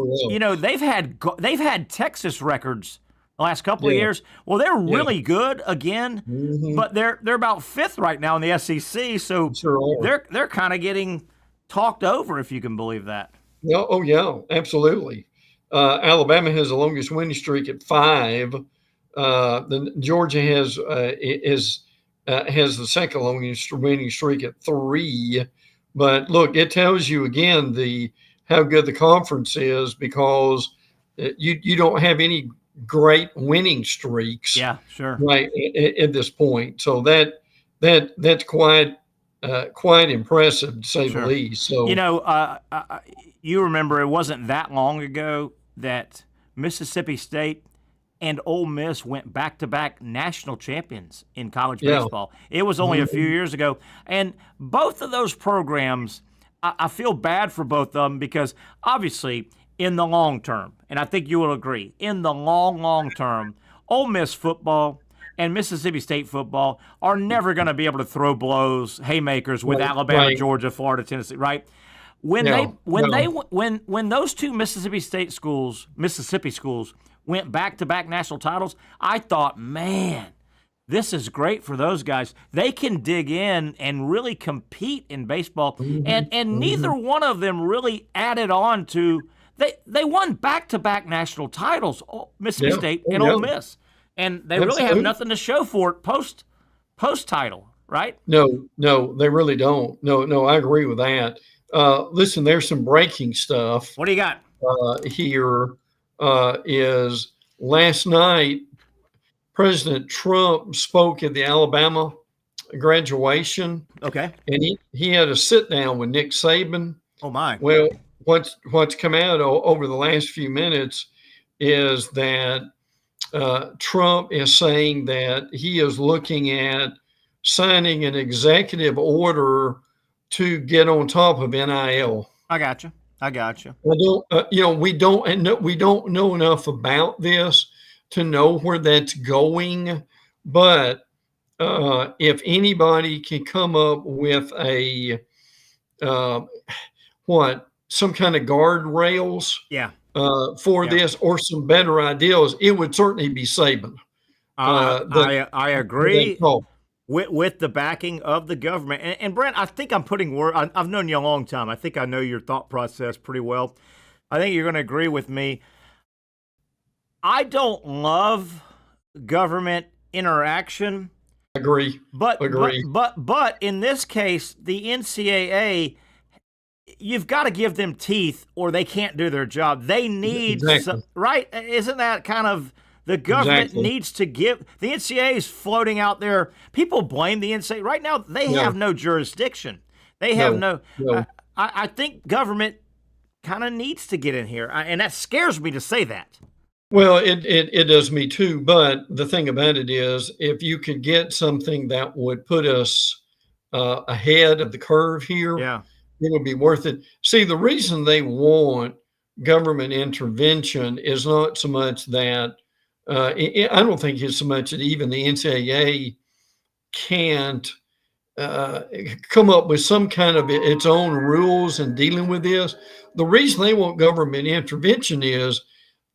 B: they've had Texas records the last couple of years. Well, they're really good again, but they're about 5th right now in the SEC, so they're kind of getting talked over, if you can believe that.
L: Yeah, absolutely. Alabama has the longest winning streak at 5. Then Georgia has the second longest winning streak at 3. But look, it tells you again how good the conference is, because you don't have any great winning streaks.
B: Yeah, sure.
L: Right at this point, so that's quite impressive, to say the least. So
B: you remember it wasn't that long ago that Mississippi State and Ole Miss went back-to-back national champions in college baseball. It was only a few years ago. And both of those programs, I feel bad for both of them, because obviously in the long term, and I think you will agree, in the long term, Ole Miss football and Mississippi State football are never going to be able to throw blows, haymakers with Alabama, Georgia, Florida, Tennessee, right? When those 2 Mississippi schools went back-to-back national titles, I thought, man, this is great for those guys. They can dig in and really compete in baseball. And neither one of them really added on to they won back-to-back national titles, Mississippi State and Ole Miss. And they really have nothing to show for it post-title, right?
L: No, they really don't. No, I agree with that. Listen, there's some breaking stuff.
B: What do you got?
L: Here is last night, President Trump spoke at the Alabama graduation.
B: Okay.
L: And he had a sit down with Nick Saban.
B: Oh, my.
L: Well, what's come out over the last few minutes is that Trump is saying that he is looking at signing an executive order to get on top of NIL.
B: I got you.
L: We don't know enough about this to know where that's going. But if anybody can come up with some kind of guardrails, for this, or some better ideas, it would certainly be Saban.
B: I agree with the backing of the government. And Brent, I think I'm putting I've known you a long time. I think I know your thought process pretty well. I think you're going to agree with me. I don't love government interaction.
L: Agree.
B: But in this case, the NCAA, you've got to give them teeth or they can't do their job. They need right? Isn't that kind of the government needs to give? The NCAA is floating out there. People blame the NCAA. Right now, they have no jurisdiction. They have no. I think government kind of needs to get in here, and that scares me to say that.
L: Well, it does me too. But the thing about it is, if you could get something that would put us ahead of the curve here, it would be worth it. See, the reason they want government intervention is not so much that I don't think it's so much that even the NCAA can't come up with some kind of its own rules in dealing with this. The reason they want government intervention is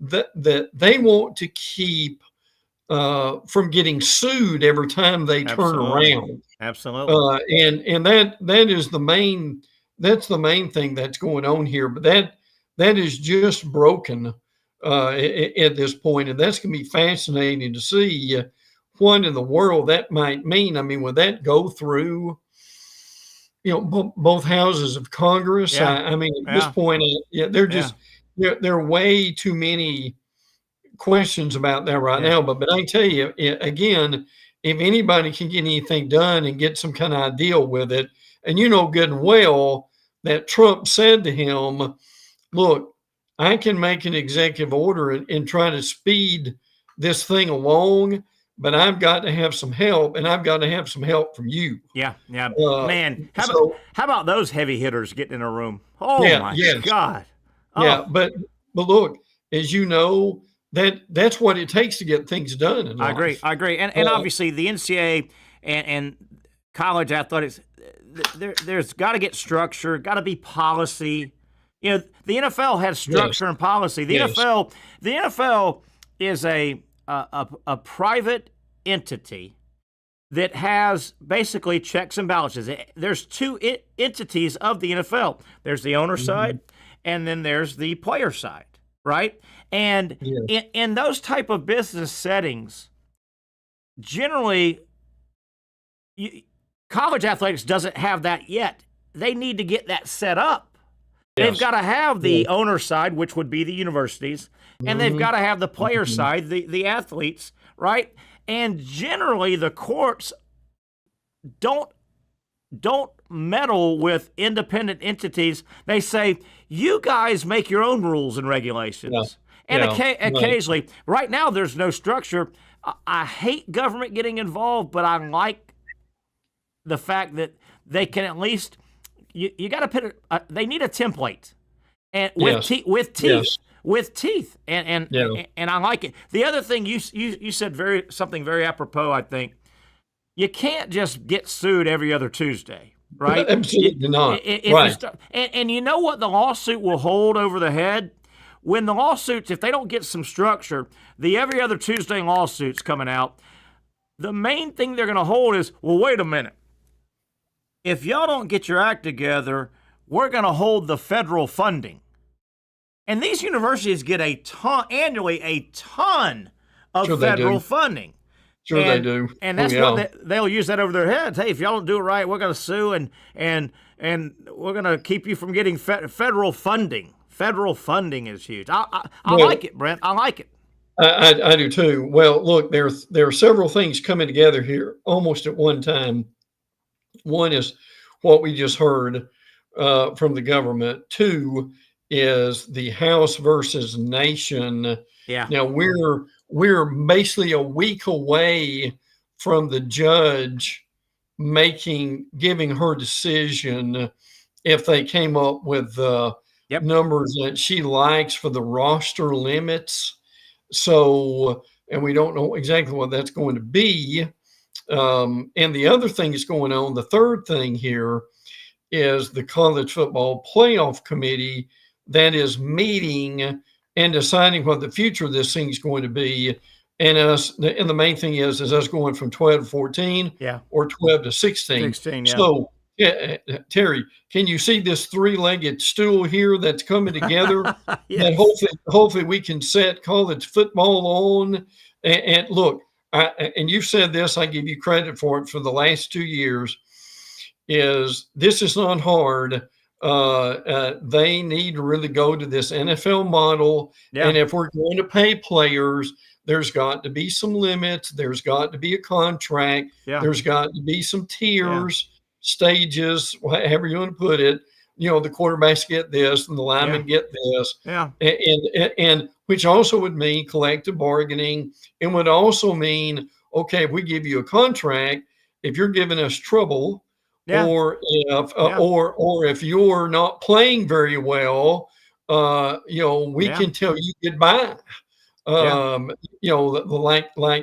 L: that they want to keep from getting sued every time they turn around.
B: Absolutely.
L: And that is the main. That's the main thing that's going on here. But that is just broken at this point, and that's going to be fascinating to see what in the world that might mean. I mean, would that go through, both houses of Congress? I mean, at this point, there are way too many questions about that right now. But I tell you again, if anybody can get anything done and get some kind of deal with it, and good and well that Trump said to him, look, I can make an executive order and try to speed this thing along, but I've got to have some help, and I've got to have some help from you.
B: Yeah. Man, how about those heavy hitters getting in a room? Oh, my God. Oh.
L: Yeah, but look, as you know, that's what it takes to get things done in life.
B: I agree. And obviously the NCAA and college athletics, there's got to get structure, got to be policy. The NFL has structure and policy. The NFL is a private entity that has basically checks and balances. There's two entities of the NFL. There's the owner side, and then there's the player side, right? And in those type of business settings, generally, college athletics doesn't have that yet. They need to get that set up. They've got to have the owner side, which would be the universities, and they've got to have the player side, the athletes, right? And generally, the courts don't meddle with independent entities. They say, you guys make your own rules and regulations. And occasionally, right now, there's no structure. I hate government getting involved, but I like the fact that they can at least, you got to put they need a template, and with teeth, and I like it. The other thing you said something very apropos. I think you can't just get sued every other Tuesday, right?
L: Absolutely not.
B: And you know what the lawsuit will hold over the head? When the lawsuits, if they don't get some structure, the every other Tuesday lawsuits coming out, the main thing they're going to hold is, well, wait a minute. If y'all don't get your act together, we're going to hold the federal funding. And these universities get annually a ton of federal funding.
L: Sure, they do.
B: And that's what they'll use that over their heads. Hey, if y'all don't do it right, we're going to sue and we're going to keep you from getting federal funding. Federal funding is huge. I like it, Brent. I like it.
L: I do too. Well, look, there are several things coming together here almost at one time. One is what we just heard from the government. Two is the House versus Nation.
B: Yeah.
L: Now we're basically a week away from the judge giving her decision if they came up with numbers that she likes for the roster limits. So, and we don't know exactly what that's going to be. And the other thing that's going on, the third thing here, is the College Football Playoff Committee that is meeting and deciding what the future of this thing is going to be. And the main thing is us going from 12 to 14 or 12 to 16. So, Terry, can you see this three-legged stool here that's coming together? That hopefully we can set college football on. And look, and you've said this, I give you credit for it for the last 2 years, this is not hard. They need to really go to this NFL model. And if we're going to pay players, there's got to be some limits. There's got to be a contract. There's got to be some tiers, stages, however you want to put it. You know, the quarterbacks get this and the linemen get this. And which also would mean collective bargaining, and would also mean, okay, if we give you a contract, if you're giving us trouble, or if you're not playing very well, we can tell you goodbye. Like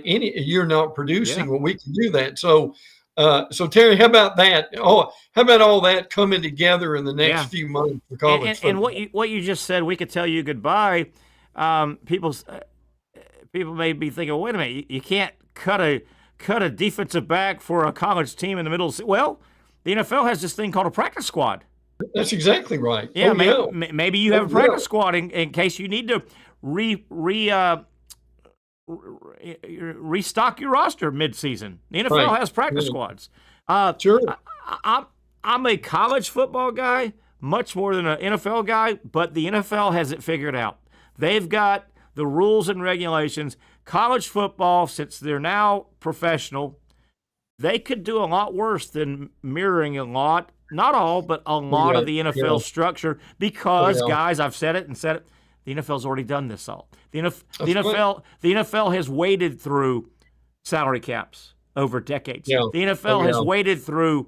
L: you're not producing, well, we can do that. So Terry, how about that? How about all that coming together in the next few months for college football?
B: And what you just said, we could tell you goodbye. People may be thinking, wait a minute, you can't cut a defensive back for a college team in the middle. Well, the NFL has this thing called a practice squad.
L: That's exactly right.
B: Yeah, maybe you have a practice squad in case you need to restock your roster mid-season. The NFL has practice squads.
L: Sure.
B: I'm a college football guy much more than an NFL guy, but the NFL has it figured out. They've got the rules and regulations. College football, since they're now professional, they could do a lot worse than mirroring a lot, not all, but a lot of the NFL structure because, guys, I've said it, the NFL's already done this all. The NFL has waded through salary caps over decades. The NFL has waded through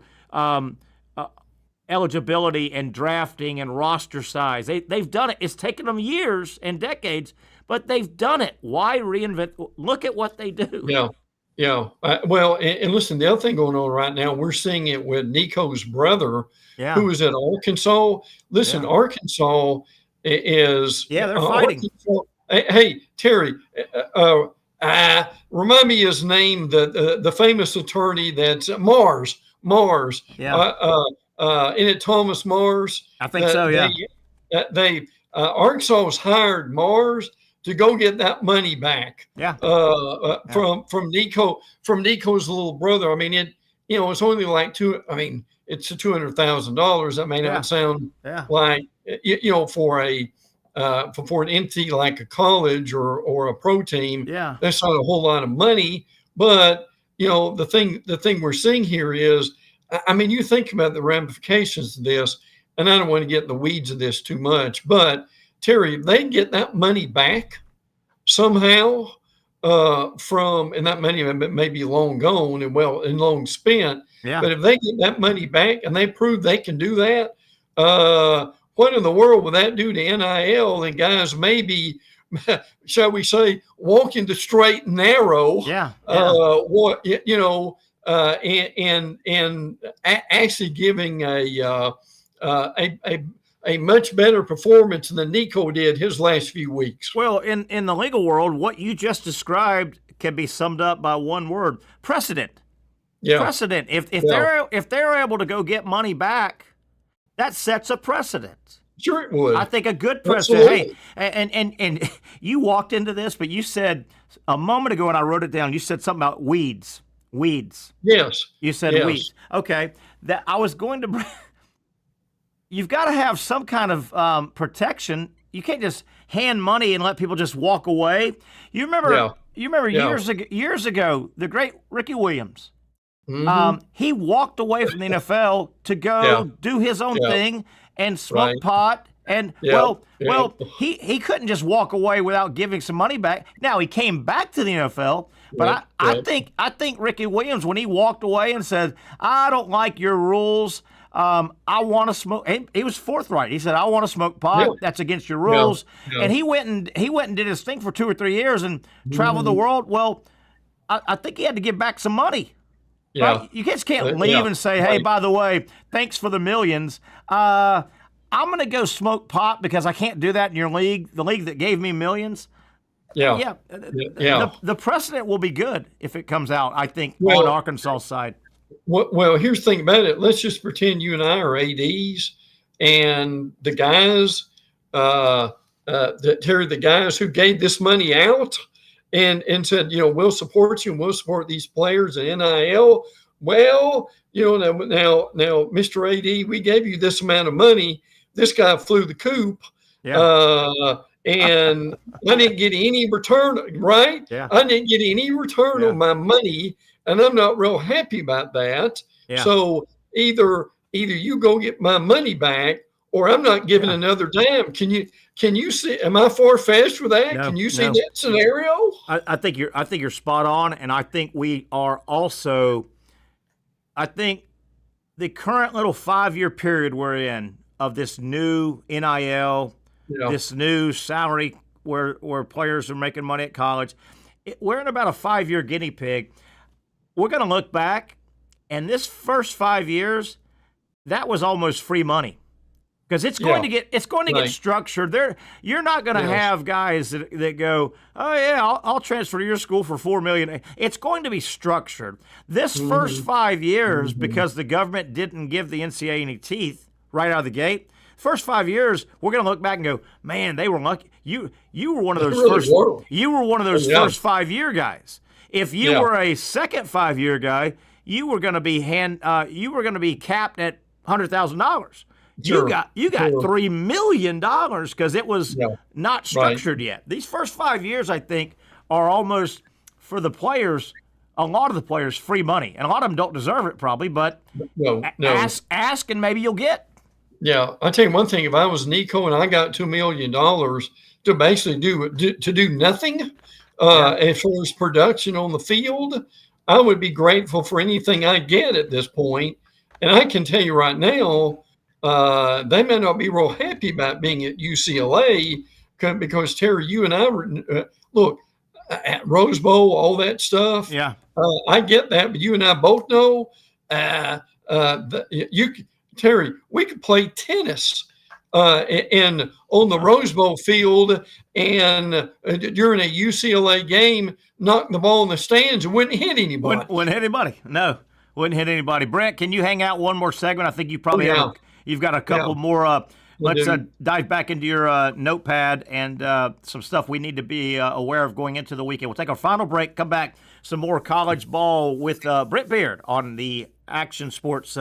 B: eligibility and drafting and roster size. They've done it. It's taken them years and decades, but they've done it. Why reinvent? Look at what they do. And listen, the other thing going on right now, we're seeing it with Nico's brother, who is at Arkansas. Listen, Arkansas is they're fighting.
L: Hey, Terry, remind me his name, the famous attorney that's Mars. Isn't it Thomas Mars?
B: I think so.
L: Arkansas has hired Mars to go get that money back. From Nico's little brother. I mean, it's only like it's $200,000. That may not sound like for an entity like a college or a pro team. That's not a whole lot of money. But the thing we're seeing here is, I mean, you think about the ramifications of this, and I don't want to get in the weeds of this too much, but Terry, if they get that money back somehow and that money may be long gone and long spent, but if they get that money back and they prove they can do that, what in the world will that do to NIL? And guys, maybe, shall we say, walking the straight and narrow. And actually giving a much better performance than Nico did his last few weeks.
B: Well, in the legal world, what you just described can be summed up by one word: precedent. Precedent. If they're able to go get money back, that sets a precedent.
L: Sure, it would.
B: I think a good precedent. Hey, and you walked into this, but you said a moment ago, and I wrote it down. You said something about weeds.
L: Yes.
B: You said weeds. Okay. That I was going to. You've got to have some kind of protection. You can't just hand money and let people just walk away. You remember years ago, the great Ricky Williams. He walked away from the NFL to go do his own thing and smoke pot And
L: Yeah.
B: well, he couldn't just walk away without giving some money back. Now he came back to the NFL, but I think Ricky Williams, when he walked away and said, "I don't like your rules. I want to smoke." He was forthright. He said, "I want to smoke pot.
L: Yeah.
B: That's against your rules."
L: Yeah.
B: And he went and did his thing for 2 or 3 years and traveled the world. Well, I think he had to give back some money.
L: Yeah.
B: Right? You just can't leave and say, "Hey, by the way, thanks for the millions. I'm going to go smoke pot because I can't do that in your league, the league that gave me millions."
L: Yeah.
B: The precedent will be good if it comes out, I think, on Arkansas' side.
L: Well, here's the thing about it. Let's just pretend you and I are ADs, and the guys, the guys who gave this money out and said, we'll support you and we'll support these players and NIL. Well, now, Mr. AD, we gave you this amount of money. This guy flew the coop.
B: Yeah.
L: And I didn't get any return, right?
B: Yeah.
L: I didn't get any return on my money, and I'm not real happy about that.
B: Yeah.
L: So either you go get my money back, or I'm not giving another damn. Can you see? Am I far-fetched with that? Can you see that scenario?
B: I think you're spot on, and I think we are also. I think the current little 5-year period we're in of this new NIL. This new salary where players are making money at college, we're in about a 5-year guinea pig. We're going to look back, and this first 5 years, that was almost free money because it's going to get get structured. You're not going to have guys that go, "Oh yeah, I'll transfer to your school for $4 million." It's going to be structured. This first 5 years, because the government didn't give the NCAA any teeth right out of the gate. First 5 years, we're going to look back and go, "Man, they were lucky. You were one of those first 5-year guys. If you were a second 5-year guy, you were going to be capped at $100,000.
L: Sure.
B: You got $3 million because it was not structured yet. These first 5 years, I think, are almost for the players. A lot of the players free money, and a lot of them don't deserve it probably, but ask and maybe you'll get.
L: Yeah, I'll tell you one thing. If I was Nico and I got $2 million to basically do nothing as far as production on the field, I would be grateful for anything I get at this point. And I can tell you right now, they may not be real happy about being at UCLA because, Terry, you and I were look at Rose Bowl, all that stuff.
B: Yeah,
L: I get that, but you and I both know Terry, we could play tennis on the Rose Bowl field and during a UCLA game, knock the ball in the stands and wouldn't hit anybody.
B: Wouldn't hit anybody. No, wouldn't hit anybody. Brent, can you hang out one more segment? I think you probably you've got a couple more. Let's dive back into your notepad and some stuff we need to be aware of going into the weekend. We'll take our final break, come back, some more college ball with Brent Beard on the Action Sports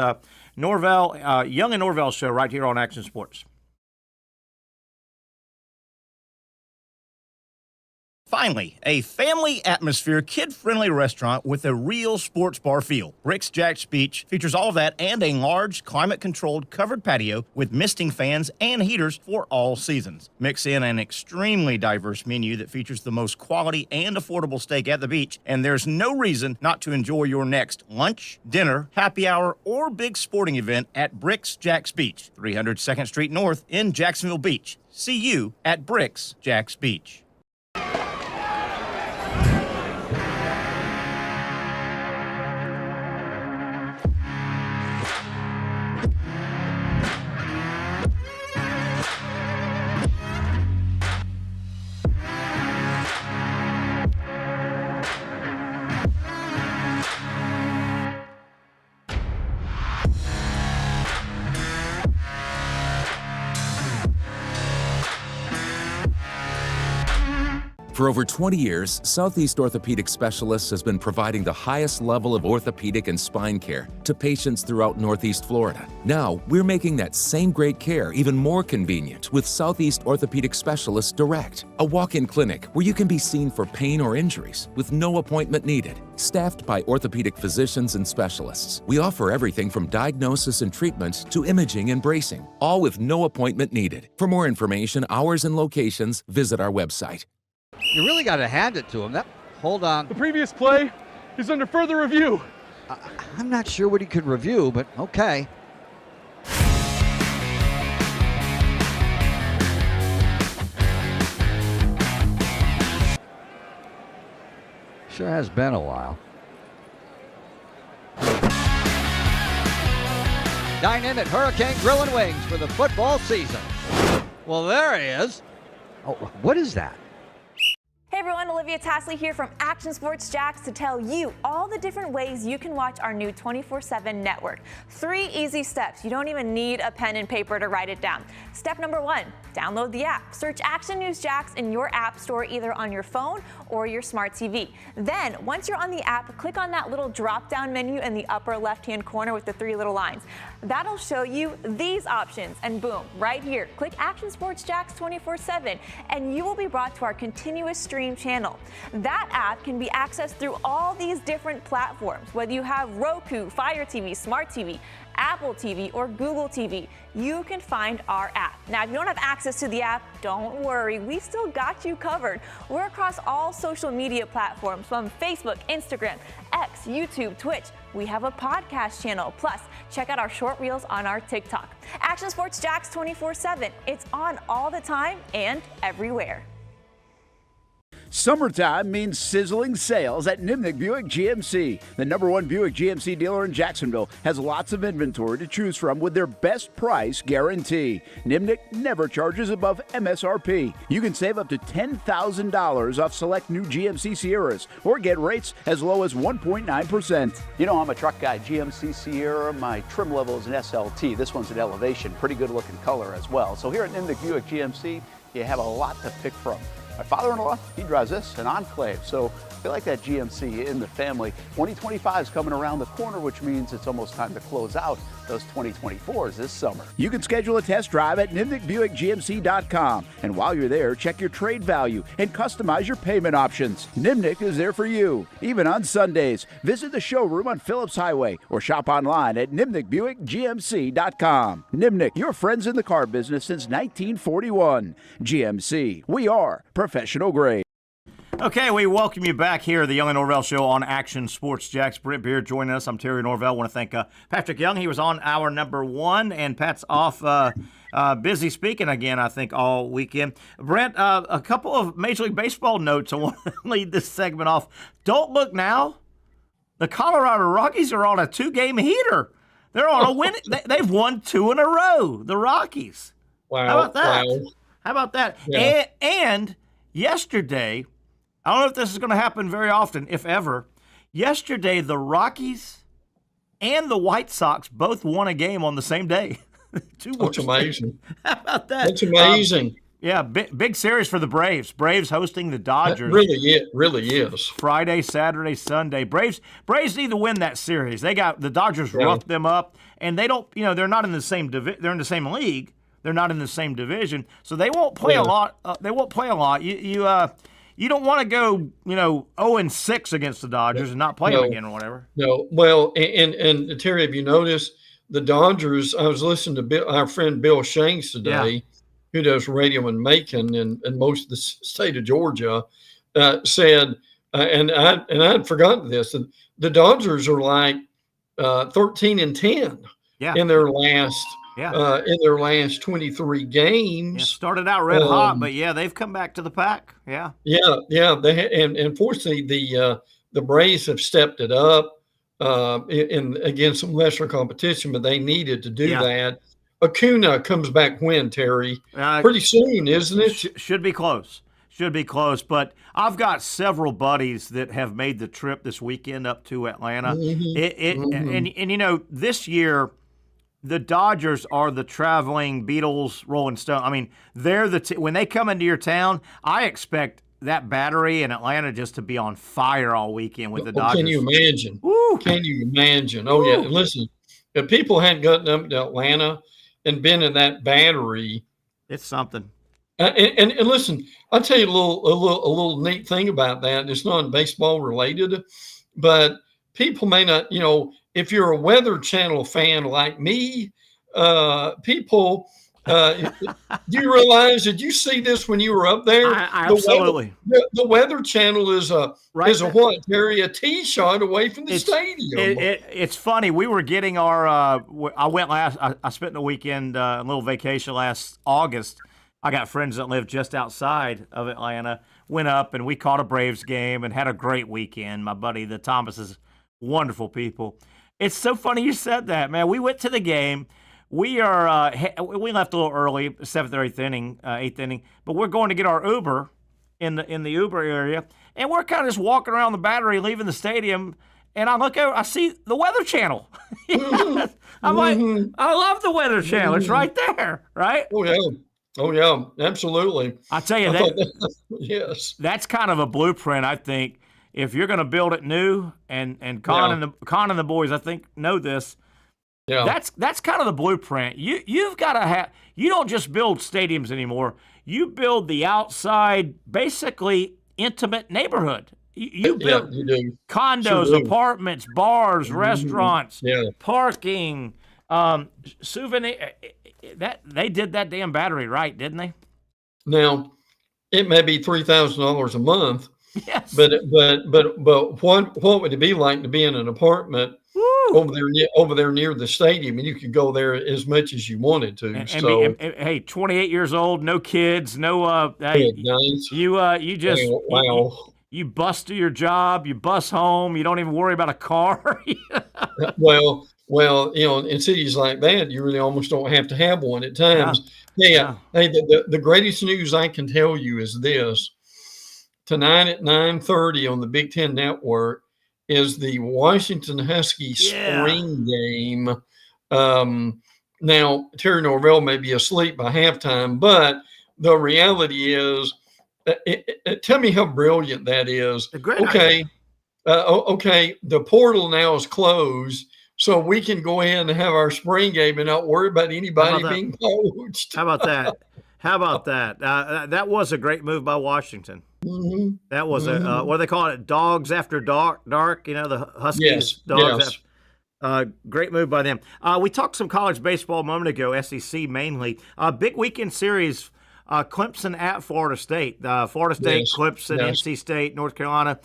B: Norvelle, Young and Norvelle Show right here on Action Sports.
E: Finally, a family atmosphere, kid-friendly restaurant with a real sports bar feel. Rick's Jack's Beach features all of that and a large, climate-controlled covered patio with misting fans and heaters for all seasons. Mix in an extremely diverse menu that features the most quality and affordable steak at the beach, and there's no reason not to enjoy your next lunch, dinner, happy hour, or big sporting event at Rick's Jack's Beach, 300 2nd Street North in Jacksonville Beach. See you at Rick's Jack's Beach.
M: For over 20 years, Southeast Orthopedic Specialists has been providing the highest level of orthopedic and spine care to patients throughout Northeast Florida. Now, we're making that same great care even more convenient with Southeast Orthopedic Specialists Direct, a walk-in clinic where you can be seen for pain or injuries with no appointment needed. Staffed by orthopedic physicians and specialists, we offer everything from diagnosis and treatment to imaging and bracing, all with no appointment needed. For more information, hours, and locations, visit our website.
F: You really got to hand it to him. Hold on.
G: The previous play is under further review.
F: I'm not sure what he could review, but okay. Sure has been a while. Dine in at Hurricane Grill and Wings for the football season. Well, there he is. Oh, what is that?
K: Hey everyone, Olivia Tasley here from Action Sports Jacks to tell you all the different ways you can watch our new 24/7 network. 3 easy steps. You don't even need a pen and paper to write it down. Step number 1, download the app. Search Action News Jacks in your app store either on your phone or your smart TV. Then, once you're on the app, click on that little drop-down menu in the upper left-hand corner with the 3 little lines. That'll show you these options, and boom, right here, click Action Sports Jacks 24/7, and you will be brought to our continuous stream channel. That app can be accessed through all these different platforms, whether you have Roku, Fire TV, Smart TV, Apple TV, or Google TV. You can find our app. Now, if you don't have access to the app, don't worry. We still got you covered. We're across all social media platforms from Facebook, Instagram, X, YouTube, Twitch. We have a podcast channel. Plus, check out our short reels on our TikTok. Action Sports Jacks 24/7. It's on all the time and everywhere.
I: Summertime means sizzling sales at Nimnick Buick GMC. The #1 Buick GMC dealer in Jacksonville has lots of inventory to choose from with their best price guarantee. Nimnick never charges above MSRP. You can save up to $10,000 off select new GMC Sierras or get rates as low as 1.9%.
J: You know I'm a truck guy. GMC Sierra, my trim level is an SLT. This one's an Elevation. Pretty good looking color as well. So here at Nimnick Buick GMC, you have a lot to pick from. My father-in-law, he drives this, an Enclave, so I like that GMC in the family. 2025 is coming around the corner, which means it's almost time to close out those 2024s this summer.
I: You can schedule a test drive at NimnickBuickGMC.com. And while you're there, check your trade value and customize your payment options. Nimnick is there for you, even on Sundays. Visit the showroom on Phillips Highway or shop online at NimnickBuickGMC.com. Nimnick, your friends in the car business since 1941. GMC, we are professional grade.
B: Okay, we welcome you back here at the Young Norvelle Show on Action Sports Jacks. Brent Beard joining us. I'm Terry Norvelle. I want to thank Patrick Young. He was on hour number 1, and Pat's off busy speaking again, I think, all weekend. Brent, a couple of Major League Baseball notes. I want to lead this segment off. Don't look now. The Colorado Rockies are on a 2-game heater. They're on a win. They've won 2 in a row, the Rockies.
L: Wow.
B: How about that?
L: Wow.
B: How about that?
L: Yeah.
B: And yesterday, I don't know if this is going to happen very often, if ever. Yesterday, the Rockies and the White Sox both won a game on the same day.
L: That's amazing.
B: How about that?
L: That's amazing.
B: Yeah, big series for the Braves. Braves hosting the Dodgers.
L: It really is.
B: Friday, Saturday, Sunday. Braves need to win that series. The Dodgers roughed them up, and they don't. They're not in the same they're in the same league. They're not in the same division, so they won't play a lot. They won't play a lot. You don't want to go, 0-6 against the Dodgers and not play them again or whatever.
L: No. Well, and Terry, have you noticed the Dodgers? I was listening to our friend Bill Shanks today, who does radio in Macon and most of the state of Georgia, said, and I'd forgotten this, that the Dodgers are like 13-10 in their last. In their last 23 games.
B: Yeah, started out red hot, but they've come back to the pack. Yeah.
L: And fortunately, the Braves have stepped it up in against some lesser competition, but they needed to do that. Acuna comes back when, Terry? Pretty soon, isn't it?
B: Should be close. But I've got several buddies that have made the trip this weekend up to Atlanta. And this year, the Dodgers are the traveling Beatles, Rolling Stone. I mean, they're when they come into your town, I expect that battery in Atlanta just to be on fire all weekend with the Dodgers.
L: Can you imagine?
B: Woo.
L: Can you imagine? Oh, yeah.
B: Woo.
L: Listen, if people hadn't gotten up to Atlanta and been in that battery,
B: it's something.
L: And listen, I'll tell you a little neat thing about that. It's not baseball related, but people may not, if you're a Weather Channel fan like me, people, do you realize, did you see this when you were up there?
B: Absolutely.
L: The Weather Channel is a what, Terry? A tee shot away from the stadium.
B: It's funny. We were getting our, I spent the weekend, a little vacation last August. I got friends that live just outside of Atlanta, went up and we caught a Braves game and had a great weekend. My buddy, the Thomases, wonderful people. It's so funny you said that, man. We went to the game. We we left a little early, 7th or 8th inning, but we're going to get our Uber in the Uber area, and we're kind of just walking around the battery, leaving the stadium, and I look over, I see the Weather Channel. I'm like, I love the Weather Channel. It's right there, right?
L: Oh yeah, absolutely.
B: I tell you
L: yes,
B: that's kind of a blueprint. I think if you're going to build it new, and Con and the boys, I think, know this. Yeah, that's kind of the blueprint. You've got to have. You don't just build stadiums anymore. You build the outside, basically intimate neighborhood. You build condos, apartments, bars, restaurants, parking, souvenir. That they did that damn battery right, didn't they?
L: Now, it may be $3,000 a month.
B: Yes.
L: But what would it be like to be in an apartment over there near the stadium, and you could go there as much as you wanted to?
B: Hey, 28 years old, no kids, no. You just you bus to your job, you bus home, you don't even worry about a car.
L: Well, in cities like that, you really almost don't have to have one at times. Hey, the greatest news I can tell you is this. Tonight at 9:30 on the Big Ten Network is the Washington Huskies spring game. Now, Terry Norvelle may be asleep by halftime, but the reality is, tell me how brilliant that is. Okay, the portal now is closed, so we can go ahead and have our spring game and not worry about anybody being poached.
B: How about that? That was a great move by Washington.
L: Mm-hmm.
B: That was what do they call it? Dogs after dark. The Huskies. Dogs. Great move by them. We talked some college baseball a moment ago, SEC mainly. Big weekend series. Clemson at Florida State. Florida State, Clemson, NC State, North Carolina.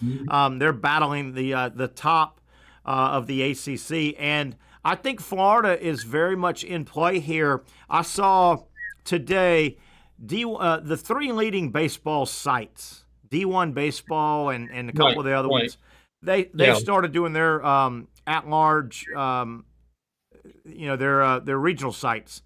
B: They're battling the top of the ACC, and I think Florida is very much in play here. I saw today the three leading baseball sites, D1 Baseball and a couple of the other ones. They started doing their at-large, their regional sites,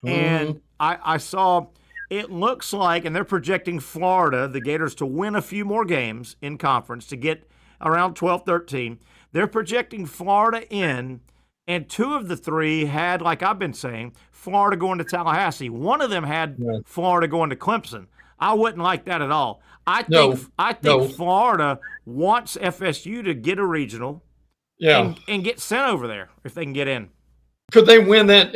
B: and I saw. It looks like, and they're projecting Florida, the Gators, to win a few more games in conference to get around 12-13. They're projecting Florida in, and two of the three had, like I've been saying, Florida going to Tallahassee. One of them had Florida going to Clemson. I wouldn't like that at all. I think Florida wants FSU to get a regional and get sent over there if they can get in.
L: Could they win that?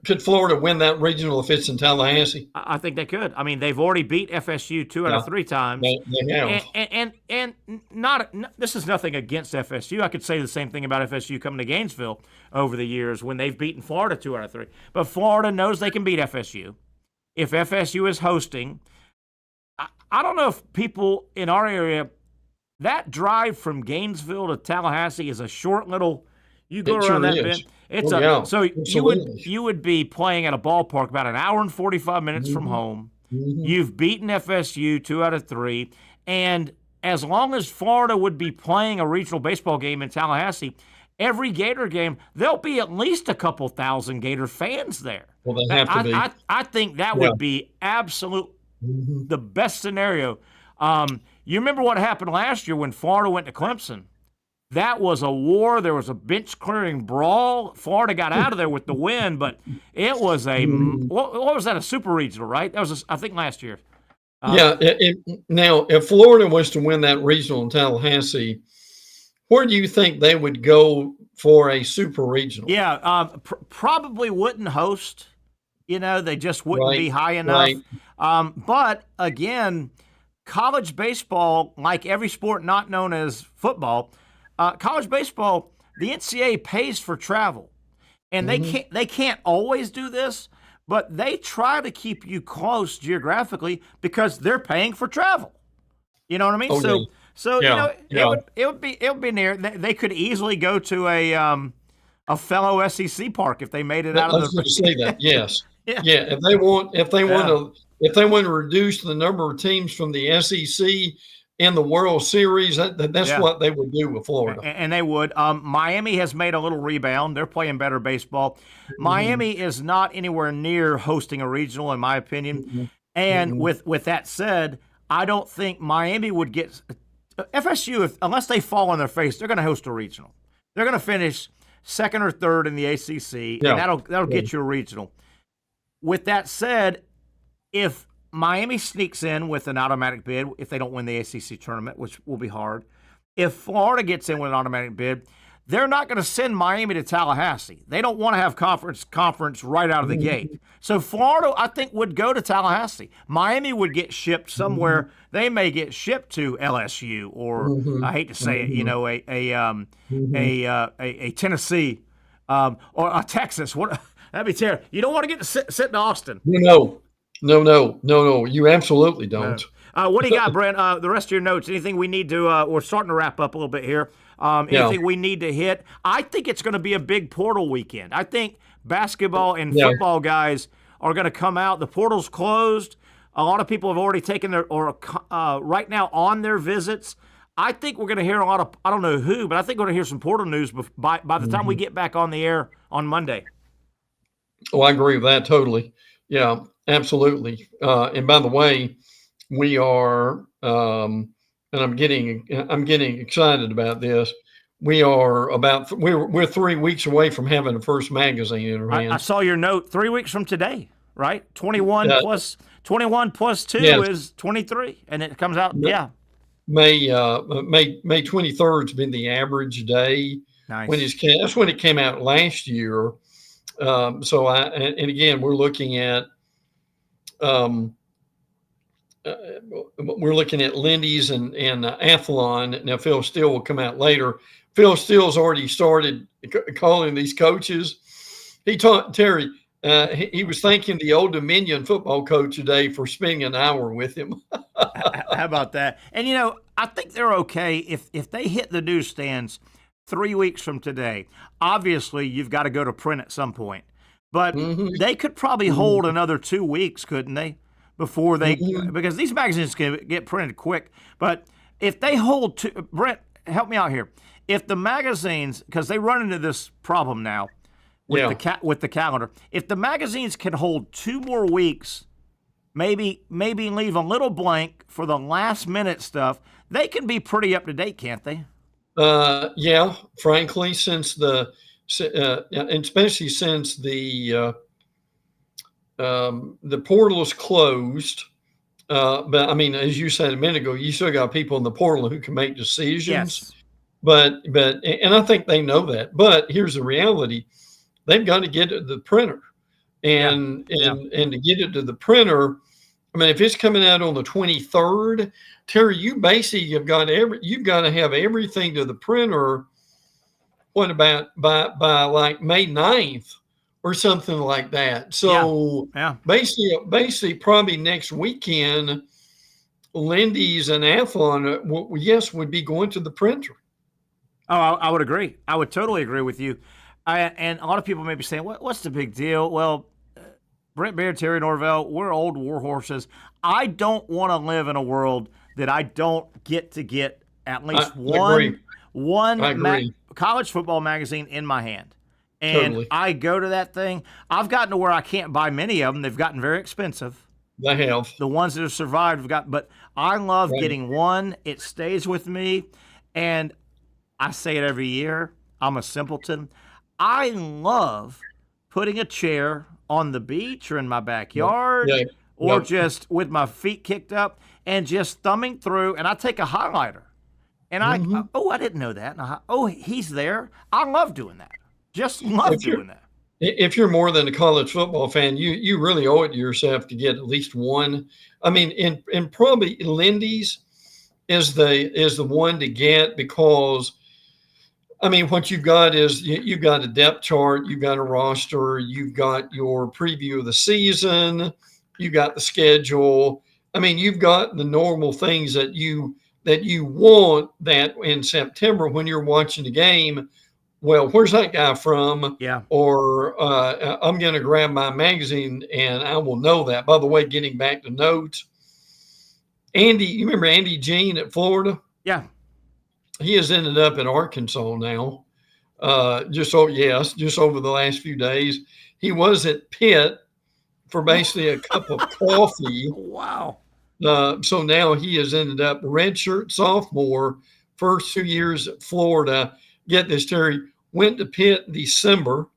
L: Could Florida win that regional if it's in Tallahassee?
B: I think they could. I mean, they've already beat FSU 2 out of 3 times.
L: They have.
B: And this is nothing against FSU. I could say the same thing about FSU coming to Gainesville over the years when they've beaten Florida 2 out of 3. But Florida knows they can beat FSU. If FSU is hosting, I don't know if people in our area, that drive from Gainesville to Tallahassee is a short little. You go around that bend. You would be playing at a ballpark about an hour and 45 minutes from home. You've beaten FSU 2 out of 3, and as long as Florida would be playing a regional baseball game in Tallahassee, every Gator game there'll be at least a couple thousand Gator fans there.
L: Well, they have to be.
B: I think that would be absolute the best scenario. You remember what happened last year when Florida went to Clemson? That was a war. There was a bench-clearing brawl. Florida got out of there with the win, but it was what was that, a super regional, right? That was, I think, last year.
L: Now, if Florida was to win that regional in Tallahassee, where do you think they would go for a super regional?
B: Yeah, probably wouldn't host. They just wouldn't be high enough.
L: Right.
B: But again, college baseball, like every sport not known as football, college baseball, the NCAA pays for travel, and they can't always do this, but they try to keep you close geographically because they're paying for travel. You know what I mean?
L: Okay.
B: So it would be near. They could easily go to a fellow SEC park if they made it out of the.
L: I was going to say that. Yes.
B: Yeah.
L: If they want to reduce the number of teams from the SEC in the World Series, that's what they would do with Florida.
B: And they would. Miami has made a little rebound. They're playing better baseball. Miami is not anywhere near hosting a regional, in my opinion. And with that said, I don't think Miami would get FSU unless they fall on their face. They're going to host a regional. They're going to finish second or third in the ACC, and that'll get you a regional. With that said, if Miami sneaks in with an automatic bid, if they don't win the ACC tournament, which will be hard, if Florida gets in with an automatic bid, they're not going to send Miami to Tallahassee. They don't want to have conference right out of the gate. So Florida, I think, would go to Tallahassee. Miami would get shipped somewhere. They may get shipped to LSU or I hate to say it, a Tennessee or a Texas. That'd be terrible. You don't want to get to sit in Austin.
L: No. You absolutely don't.
B: No. What do you got, Brent? The rest of your notes. Anything we need to? We're starting to wrap up a little bit here. Anything we need to hit? I think it's going to be a big portal weekend. I think basketball and football guys are going to come out. The portal's closed. A lot of people have already taken right now on their visits. I think we're going to hear a lot of. I don't know who, but I think we're going to hear some portal news by the time we get back on the air on Monday.
L: Oh, I agree with that totally. Yeah, absolutely. And by the way, we are, and I'm getting excited about this. We are we're 3 weeks away from having the first magazine in our hands.
B: I saw your note. 3 weeks from today, right? 21 plus 2 is 23, and it comes out.
L: May 23rd has been the average day.
B: Nice.
L: That's when it came out last year. So again, we're looking at Lindy's and Athlon. Now Phil Steele will come out later. Phil Steele's already started calling these coaches. He taught Terry. He was thanking the Old Dominion football coach today for spending an hour with him.
B: How about that? And I think they're okay if they hit the newsstands 3 weeks from today. Obviously, you've got to go to print at some point. But they could probably hold another 2 weeks, couldn't they? Before they because these magazines can get printed quick. But if they hold Brent, help me out here. If the magazines, because they run into this problem now with the calendar, if the magazines can hold 2 more weeks, maybe leave a little blank for the last minute stuff, they can be pretty up to date, can't they?
L: Yeah, frankly, especially since the portal is closed. But I mean, as you said a minute ago, you still got people in the portal who can make decisions.
B: Yes.
L: But I think they know that. But here's the reality: they've got to get it to the printer, and to get it to the printer. I mean, if it's coming out on the 23rd, Terry, you basically you've got to have everything to the printer. What about by like May 9th or something like that? So basically probably next weekend, Lindy's and Athlon, would be going to the printer.
B: Oh, I would agree. I would totally agree with you. And a lot of people may be saying, what's the big deal? Well, Brent Beard, Terry Norvelle, we're old war horses. I don't want to live in a world that I don't get at least one college football magazine in my hand. And totally. I go to that thing. I've gotten to where I can't buy many of them. They've gotten very expensive.
L: They have.
B: The ones that have survived but I love getting one. It stays with me. And I say it every year. I'm a simpleton. I love putting a chair on the beach or in my backyard or just with my feet kicked up and just thumbing through, and I take a highlighter. And I didn't know that. And he's there. I love doing that. Just love doing that.
L: If you're more than a college football fan, you really owe it to yourself to get at least one. I mean, and probably Lindy's is the one to get, because I mean, what you've got is you've got a depth chart, you've got a roster, you've got your preview of the season, you got the schedule. I mean, you've got the normal things that you want that in September when you're watching the game. Well, where's that guy from?
B: Yeah.
L: Or I'm going to grab my magazine and I will know that. By the way, getting back to notes, Andy, you remember Andy Jean at Florida?
B: Yeah.
L: He has ended up in Arkansas now. Just over the last few days. He was at Pitt for basically a cup of coffee.
B: Wow.
L: So now he has ended up redshirt sophomore, first 2 years at Florida. Get this, Terry, went to Pitt in December,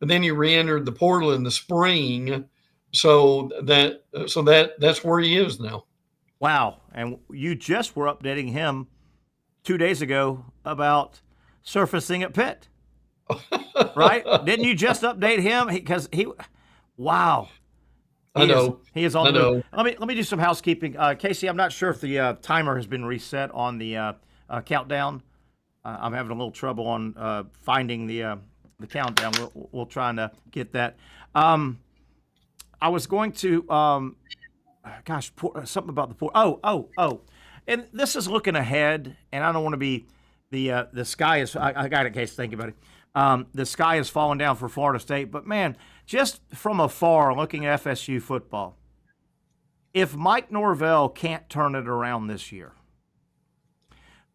L: and then he re-entered the portal in the spring. So that's where he is now.
B: Wow. And you just were updating him 2 days ago about surfacing at Pitt, right? Didn't you just update him? Wow.
L: I know.
B: He is on
L: I
B: the
L: know.
B: move. Let me do some housekeeping. Casey, I'm not sure if the timer has been reset on the countdown. I'm having a little trouble on finding the countdown. We'll try and get that. I was going to, something about the port. Oh. And this is looking ahead, and I don't want to be the sky is. I got it, Case. Think about it. The sky is falling down for Florida State, but man, just from afar, looking at FSU football, if Mike Norvelle can't turn it around this year,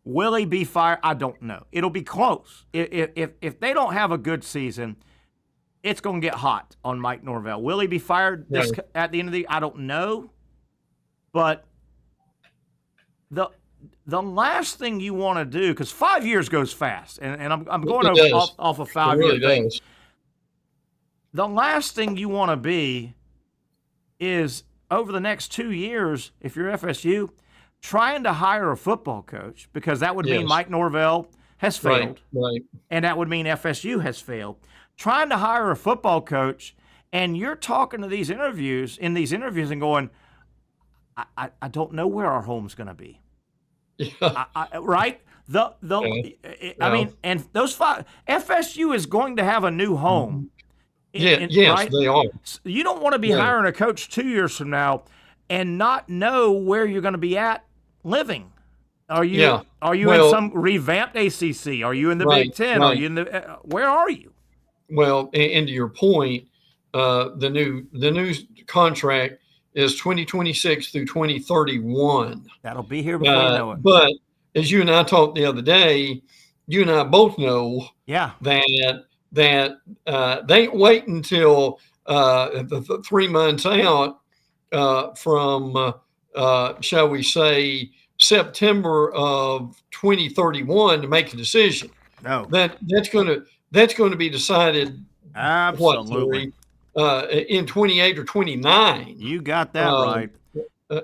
B: will he be fired? I don't know. It'll be close. If they don't have a good season, it's going to get hot on Mike Norvelle. Will he be fired at the end of the year? I don't know, but the last thing you want to do, because 5 years goes fast, and I'm going off a 5-year thing.
L: Does.
B: The last thing you want to be is over the next 2 years, if you're FSU, trying to hire a football coach, because that would mean Mike Norvelle has failed,
L: right.
B: And that would mean FSU has failed. Trying to hire a football coach, and you're talking to these interviews and going, I don't know where our home's going to be.
L: Yeah.
B: Right? I mean, and those five, FSU is going to have a new home.
L: Yes,
B: right?
L: they are.
B: You don't want to be hiring a coach 2 years from now and not know where you're going to be at living. Are you in some revamped ACC? Are you in the Big Ten? Right. Are you in the where are you?
L: Well, and to your point, the new contract is 2026 through 2031.
B: That'll be here before you know it.
L: But as you and I talked the other day, you and I both know that they ain't waiting until the 3 months out from shall we say September of 2031 to make a decision.
B: No,
L: that's going to be decided.
B: Absolutely.
L: In 28 or 29.
B: You got that right.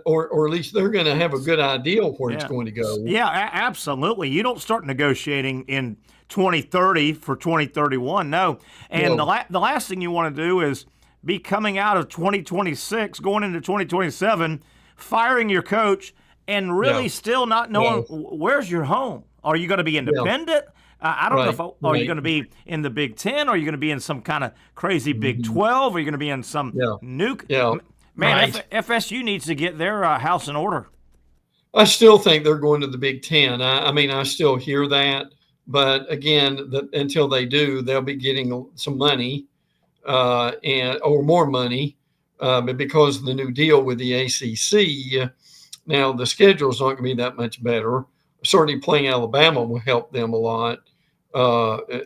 L: Or at least they're going to have a good idea where it's going to go.
B: Yeah, absolutely. You don't start negotiating in 2030 for 2031. No. And the last thing you want to do is be coming out of 2026, going into 2027, firing your coach, and really still not knowing where's your home. Are you going to be independent? I don't know if are you going to be in the Big Ten? Are you going to be in some kind of crazy Big 12? Are you going to be in some nuke?
L: Yeah.
B: Man, FSU needs to get their house in order.
L: I still think they're going to the Big Ten. I mean, I still hear that. But again, until they do, they'll be getting some money or more money but because of the new deal with the ACC. Now, the schedule is not going to be that much better. Certainly playing Alabama will help them a lot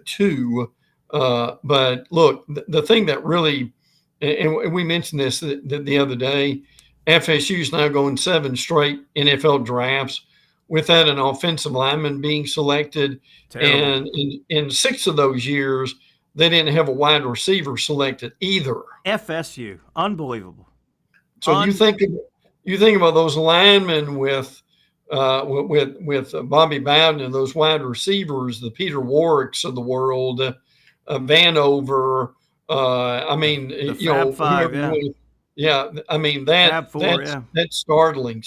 L: too. But look, the thing that really, and we mentioned this the other day, FSU is now going 7 straight NFL drafts without an offensive lineman being selected.
B: Terrible.
L: And in 6 of those years, they didn't have a wide receiver selected either.
B: FSU, unbelievable.
L: So you think about those linemen with Bobby Bowden and those wide receivers, the Peter Warricks of the world, Vanover. I mean,
B: the Fab Five,
L: I mean that's startling.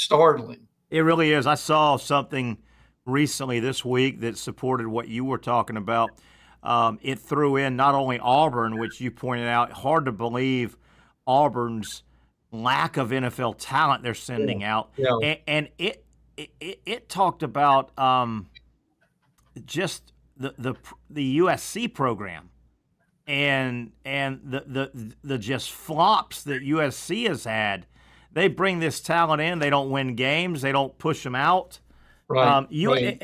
B: It really is. I saw something recently this week that supported what you were talking about. It threw in not only Auburn, which you pointed out, hard to believe Auburn's lack of NFL talent they're sending out, and it talked about just the USC program and the just flops that USC has had. They bring this talent in, they don't win games, they don't push them out.
L: Right.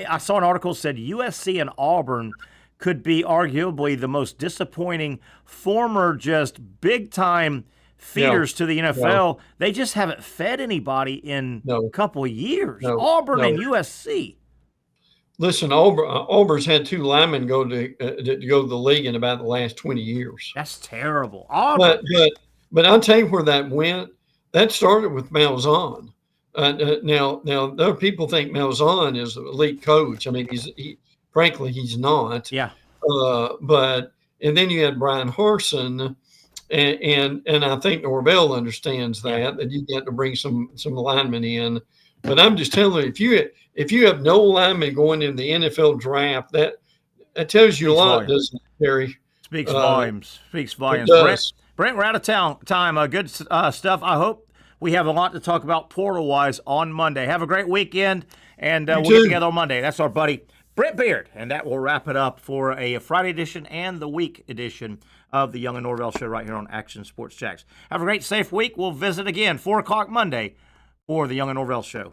B: I saw an article that said USC and Auburn could be arguably the most disappointing former just big-time feeders to the NFL. They just haven't fed anybody in a couple of years. Auburn and USC.
L: Listen, Auburn's had 2 linemen go to the league in about the last 20 years.
B: That's terrible. Auburn.
L: But I'll tell you where that went. That started with Malzahn. Now, there are people think Malzahn is an elite coach. I mean, frankly, he's not.
B: Yeah.
L: And then you had Brian Harsin, and I think Norvelle understands that you got to bring some linemen in. But I'm just telling you, if you have no linemen going in the NFL draft, that tells you a lot, doesn't it, Terry?
B: Speaks volumes. Brent, we're out of time. Good stuff. I hope we have a lot to talk about portal-wise on Monday. Have a great weekend, and we'll get together on Monday. That's our buddy Brent Beard, and that will wrap it up for a Friday edition and the week edition of the Young and Norvelle Show right here on Action Sports Jacks. Have a great, safe week. We'll visit again 4 o'clock Monday for the Young and Norvelle Show.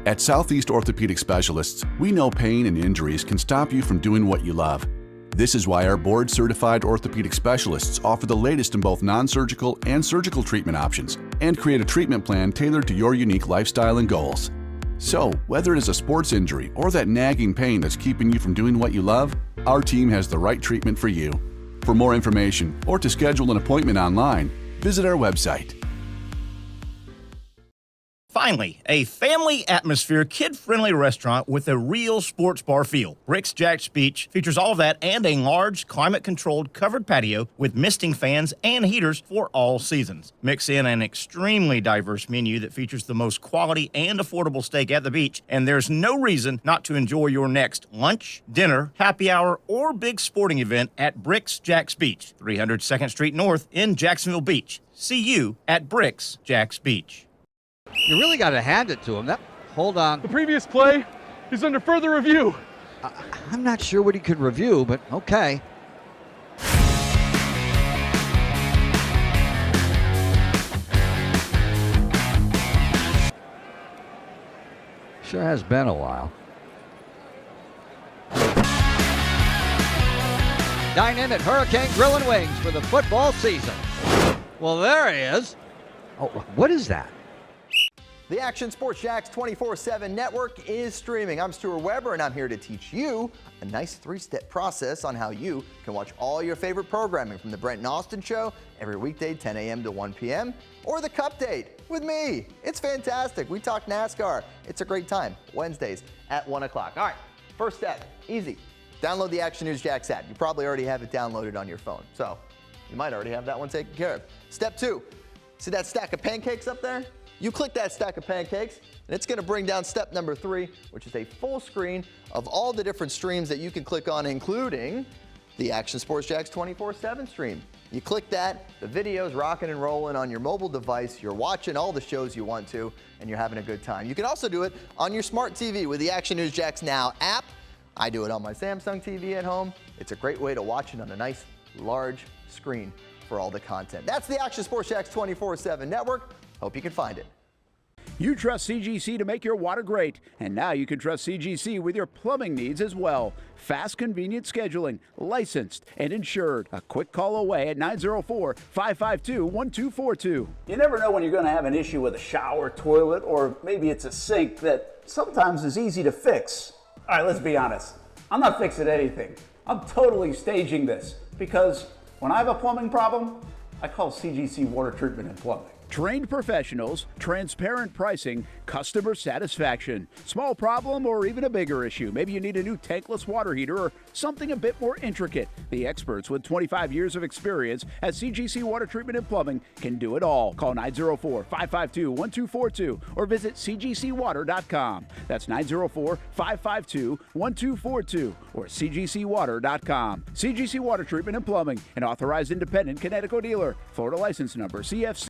D: At Southeast Orthopedic Specialists, we know pain and injuries can stop you from doing what you love. This is why our board-certified orthopedic specialists offer the latest in both non-surgical and surgical treatment options and create a treatment plan tailored to your unique lifestyle and goals. So, whether it is a sports injury or that nagging pain that's keeping you from doing what you love, our team has the right treatment for you. For more information or to schedule an appointment online, visit our website.
E: Finally, a family atmosphere, kid-friendly restaurant with a real sports bar feel. Rick's Jack's Beach features all of that and a large, climate-controlled covered patio with misting fans and heaters for all seasons. Mix in an extremely diverse menu that features the most quality and affordable steak at the beach, and there's no reason not to enjoy your next lunch, dinner, happy hour, or big sporting event at Rick's Jack's Beach, 300 2nd Street North in Jacksonville Beach. See you at Rick's Jack's Beach.
F: You really got to hand it to him. Hold on.
G: The previous play is under further review.
F: I'm not sure what he could review, but okay. Sure has been a while. Dine in at Hurricane Grill and Wings for the football season. Well, there he is. Oh, what is that?
H: The Action Sports Jacks 24/7 network is streaming. I'm Stuart Weber, and I'm here to teach you a nice 3-step process on how you can watch all your favorite programming from the Brent and Austin Show every weekday 10 a.m. to 1 p.m. or the Cup Date with me. It's fantastic. We talk NASCAR. It's a great time. Wednesdays at 1 o'clock. All right, first step, easy. Download the Action News Jacks app. You probably already have it downloaded on your phone, so you might already have that one taken care of. Step 2, see that stack of pancakes up there? You click that stack of pancakes, and it's going to bring down step number 3, which is a full screen of all the different streams that you can click on, including the Action Sports Jacks 24/7 stream. You click that, the video's rocking and rolling on your mobile device. You're watching all the shows you want to, and you're having a good time. You can also do it on your smart TV with the Action News Jacks Now app. I do it on my Samsung TV at home. It's a great way to watch it on a nice large screen for all the content. That's the Action Sports Jax 24/7 network. Hope you can find it.
I: You trust CGC to make your water great, and now you can trust CGC with your plumbing needs as well. Fast, convenient scheduling, licensed and insured. A quick call away at 904-552-1242.
J: You never know when you're going to have an issue with a shower, toilet, or maybe it's a sink that sometimes is easy to fix. All right, let's be honest. I'm not fixing anything. I'm totally staging this because when I have a plumbing problem, I call CGC Water Treatment and Plumbing.
I: Trained professionals, transparent pricing, customer satisfaction. Small problem or even a bigger issue. Maybe you need a new tankless water heater or something a bit more intricate. The experts with 25 years of experience at CGC Water Treatment and Plumbing can do it all. Call 904-552-1242 or visit cgcwater.com. That's 904-552-1242 or cgcwater.com. CGC Water Treatment and Plumbing, an authorized independent Connecticut dealer. Florida license number CFC